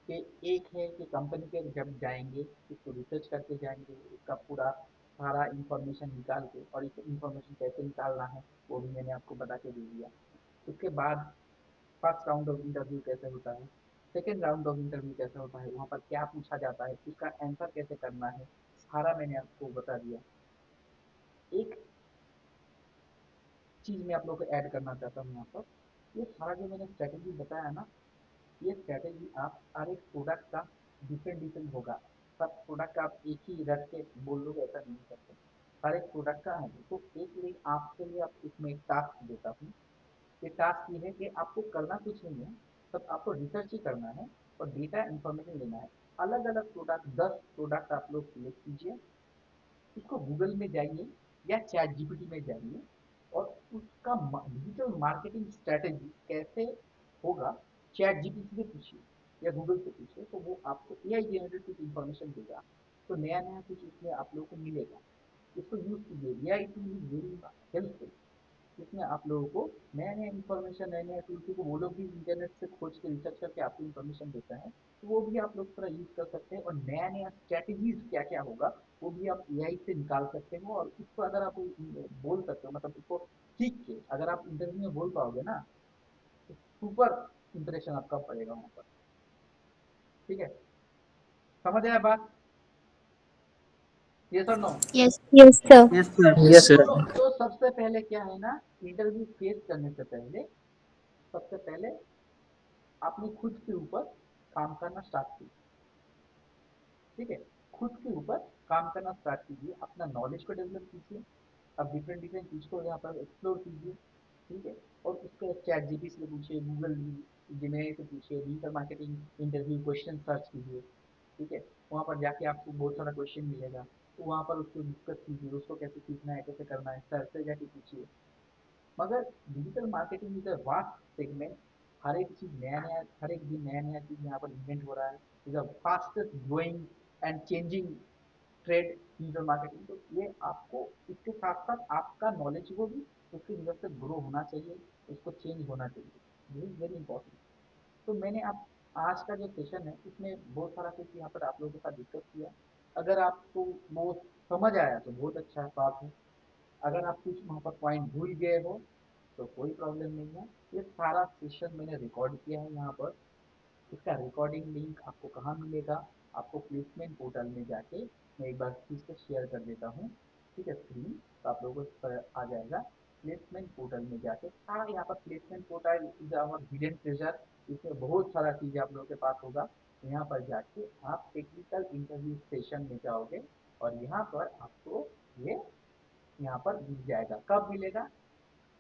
कि एक है कि कंपनी के जब जाएंगे उसको रिसर्च करके जाएंगे, उसका पूरा सारा इंफॉर्मेशन निकाल के, और इस इंफॉर्मेशन कैसे निकालना है वो भी मैंने आपको बता के दे दिया। उसके बाद फर्स्ट राउंड ऑफ इंटरव्यू कैसे होता है, सेकेंड राउंड ऑफ इंटरव्यू कैसे होता है, वहाँ पर क्या पूछा जाता है, उसका आंसर कैसे करना है, सारा मैंने आपको बता दिया। एक चीज़ मैं आप लोगों को ऐड करना चाहता हूँ यहाँ पर, ये सारा जो मैंने स्ट्रैटेजी बताया ना, ये स्ट्रैटेजी आप हर एक प्रोडक्ट का डिफरेंट डिफरेंट होगा। सब प्रोडक्ट का आप एक ही रख के बोल दोगे ऐसा नहीं करते, हर एक प्रोडक्ट का है। तो एक लिए आपके लिए आप इसमें एक टास्क देता हूँ। ये टास्क ये है कि आपको करना कुछ नहीं है, सब आपको रिसर्च ही करना है और डेटा इंफॉर्मेशन लेना है। अलग अलग प्रोडक्ट 10 प्रोडक्ट आप लोग सिलेक्ट कीजिए, उसको गूगल में जाइए या चैट जीपीटी में जाइए, और उसका डिजिटल मार्केटिंग स्ट्रेटेजी कैसे होगा चैट जीपीटी से पूछिए या गूगल से पूछिए, तो वो आपको एआई जनरेटेड कुछ इन्फॉर्मेशन देगा। तो नया नया कुछ उसमें आप लोगों को मिलेगा, इसको यूज कीजिए। AI tool is very helpful, इसमें आप लोगों को नया नया इन्फॉर्मेशन, नए नए टूल, क्योंकि वो लोग भी इंटरनेट से खोज के रिसर्च करके आपको इन्फॉर्मेशन देता है, तो वो भी आप लोग थोड़ा यूज कर सकते हैं। और नया नया स्ट्रेटेजीज क्या क्या होगा वो भी आप एआई से निकाल सकते हो, और उसको अगर आप बोल सकते हो, मतलब उसको सीख के अगर आप इंटरव्यू में बोल पाओगे ना, तो सुपर इंप्रेशन आपका पड़ेगा वहाँ पर। ठीक है, समझ आया बात? ये sir no? Yes. Yes sir. Yes, sir. Yes, Yes, sir. sir. तो सबसे पहले क्या है ना, इंटरव्यू फेस करने से पहले सबसे पहले आपने खुद के ऊपर काम करना स्टार्ट कीजिए। ठीक है, खुद के ऊपर काम करना स्टार्ट कीजिए, अपना नॉलेज को डेवलप कीजिए। अब डिफरेंट डिफरेंट चीज़ को यहाँ पर एक्सप्लोर कीजिए। ठीक है, और उसके चैट जीपी से पूछिए, गूगल जिमेल से पूछिए, digital marketing interview question search कीजिए। ठीक है, वहाँ पर जाके आपको बहुत सारा क्वेश्चन मिलेगा, तो वहाँ पर उसको डिस्कस कीजिए, उसको कैसे सीखना है, कैसे करना है, सर से जाके पूछिए। मगर digital marketing is a vast segment, हर एक चीज नया नया, हर एक दिन नया नया चीज यहाँ पर इन्वेंट हो रहा है। Is a fastest growing and changing trade digital marketing. तो ये आपको इसके साथ साथ आपका नॉलेज को भी उसकी वजह से ग्रो होना चाहिए, उसको चेंज होना चाहिए। This is very important. तो मैंने आप आज का जो सेशन है इसमें बहुत सारा कुछ यहाँ पर आप लोगों के साथ डिस्कस किया। अगर आपको वो समझ आया तो बहुत अच्छा बात है, अगर आप कुछ वहाँ पर पॉइंट भूल गए हो तो कोई प्रॉब्लम नहीं है। ये सारा सेशन मैंने रिकॉर्ड किया है यहाँ पर। इसका रिकॉर्डिंग लिंक आपको कहाँ मिलेगा? आपको प्लेसमेंट पोर्टल में जाके मैं एक बार फिर से शेयर कर देता हूँ, ठीक है, स्क्रीन, तो आप लोगों को आ जाएगा। प्लेसमेंट पोर्टल में जाके सारा यहाँ पर placement portal is our hidden treasure, इसमें बहुत सारा चीज़ें आप लोगों के पास होगा। यहाँ पर जाके आप टेक्निकल इंटरव्यू सेशन में जाओगे और यहाँ पर आपको ये यहाँ पर मिल जाएगा। कब मिलेगा?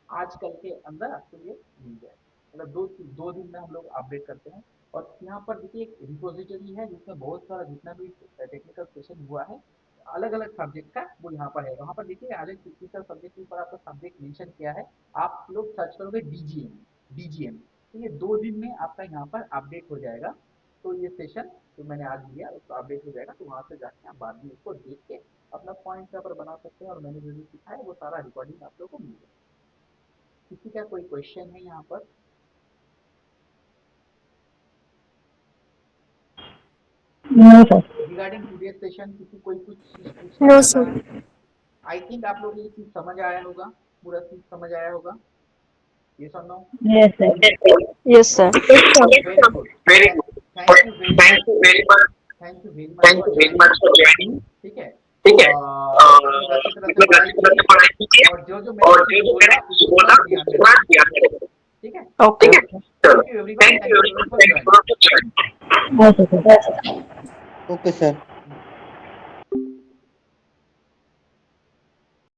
आजकल के अंदर आपको ये मिल जाएगा, मतलब दो दिन में हम लोग अपडेट करते हैं। और यहाँ पर देखिए एक रिपोजिटरी है जिसमें बहुत सारा जितना भी टेक्निकल सेशन हुआ है अलग अलग सब्जेक्ट का वो यहाँ पर है। वहाँ पर देखिए अलग टेक्निकल सब्जेक्ट के ऊपर आपका सब्जेक्ट मेंशन किया है। आप लोग सर्च करोगे डीजीएम, तो ये 2 दिन में आपका यहाँ पर अपडेट हो जाएगा। तो ये सेशन जो मैंने आज लिया उसको अपडेट हो जाएगा, तो वहाँ से जाके आप बाद में इसको देख के अपना पॉइंट यहाँ पर बना सकते हैं। और मैंने जो भी सिखाया है वो सारा रिकॉर्डिंग आप लोगों को मिल जाएगा। किसी का कोई क्वेश्चन है यहाँ पर? No sir. Regarding today session किसी कोई कुछ पूछना नो चाहता सर। है? आई थिंक आप लोग ये चीज समझ आया होगा, पूरा चीज समझ आया होगा। यस और no? Yes sir. Yes sir. Very good, Very good. Thank you very Thank much, you very much. Thank you very much Thank for you very joining, much for joining. ठीक है। ठीक है, अच्छी तरह से मतलब पढ़ाई अच्छी तरह से पढ़ाई कीजिए कीजिए और जो जो और मैंने जो जो बोला मैंने उसको बोला ध्यान उसको में थोड़ा रखिए, ध्यान में रखो। ठीक है। ओके। ठीक है, चलो, thank you everyone, thank thank you you everyone, for thank you joining. For joining. Okay sir. Okay, sir.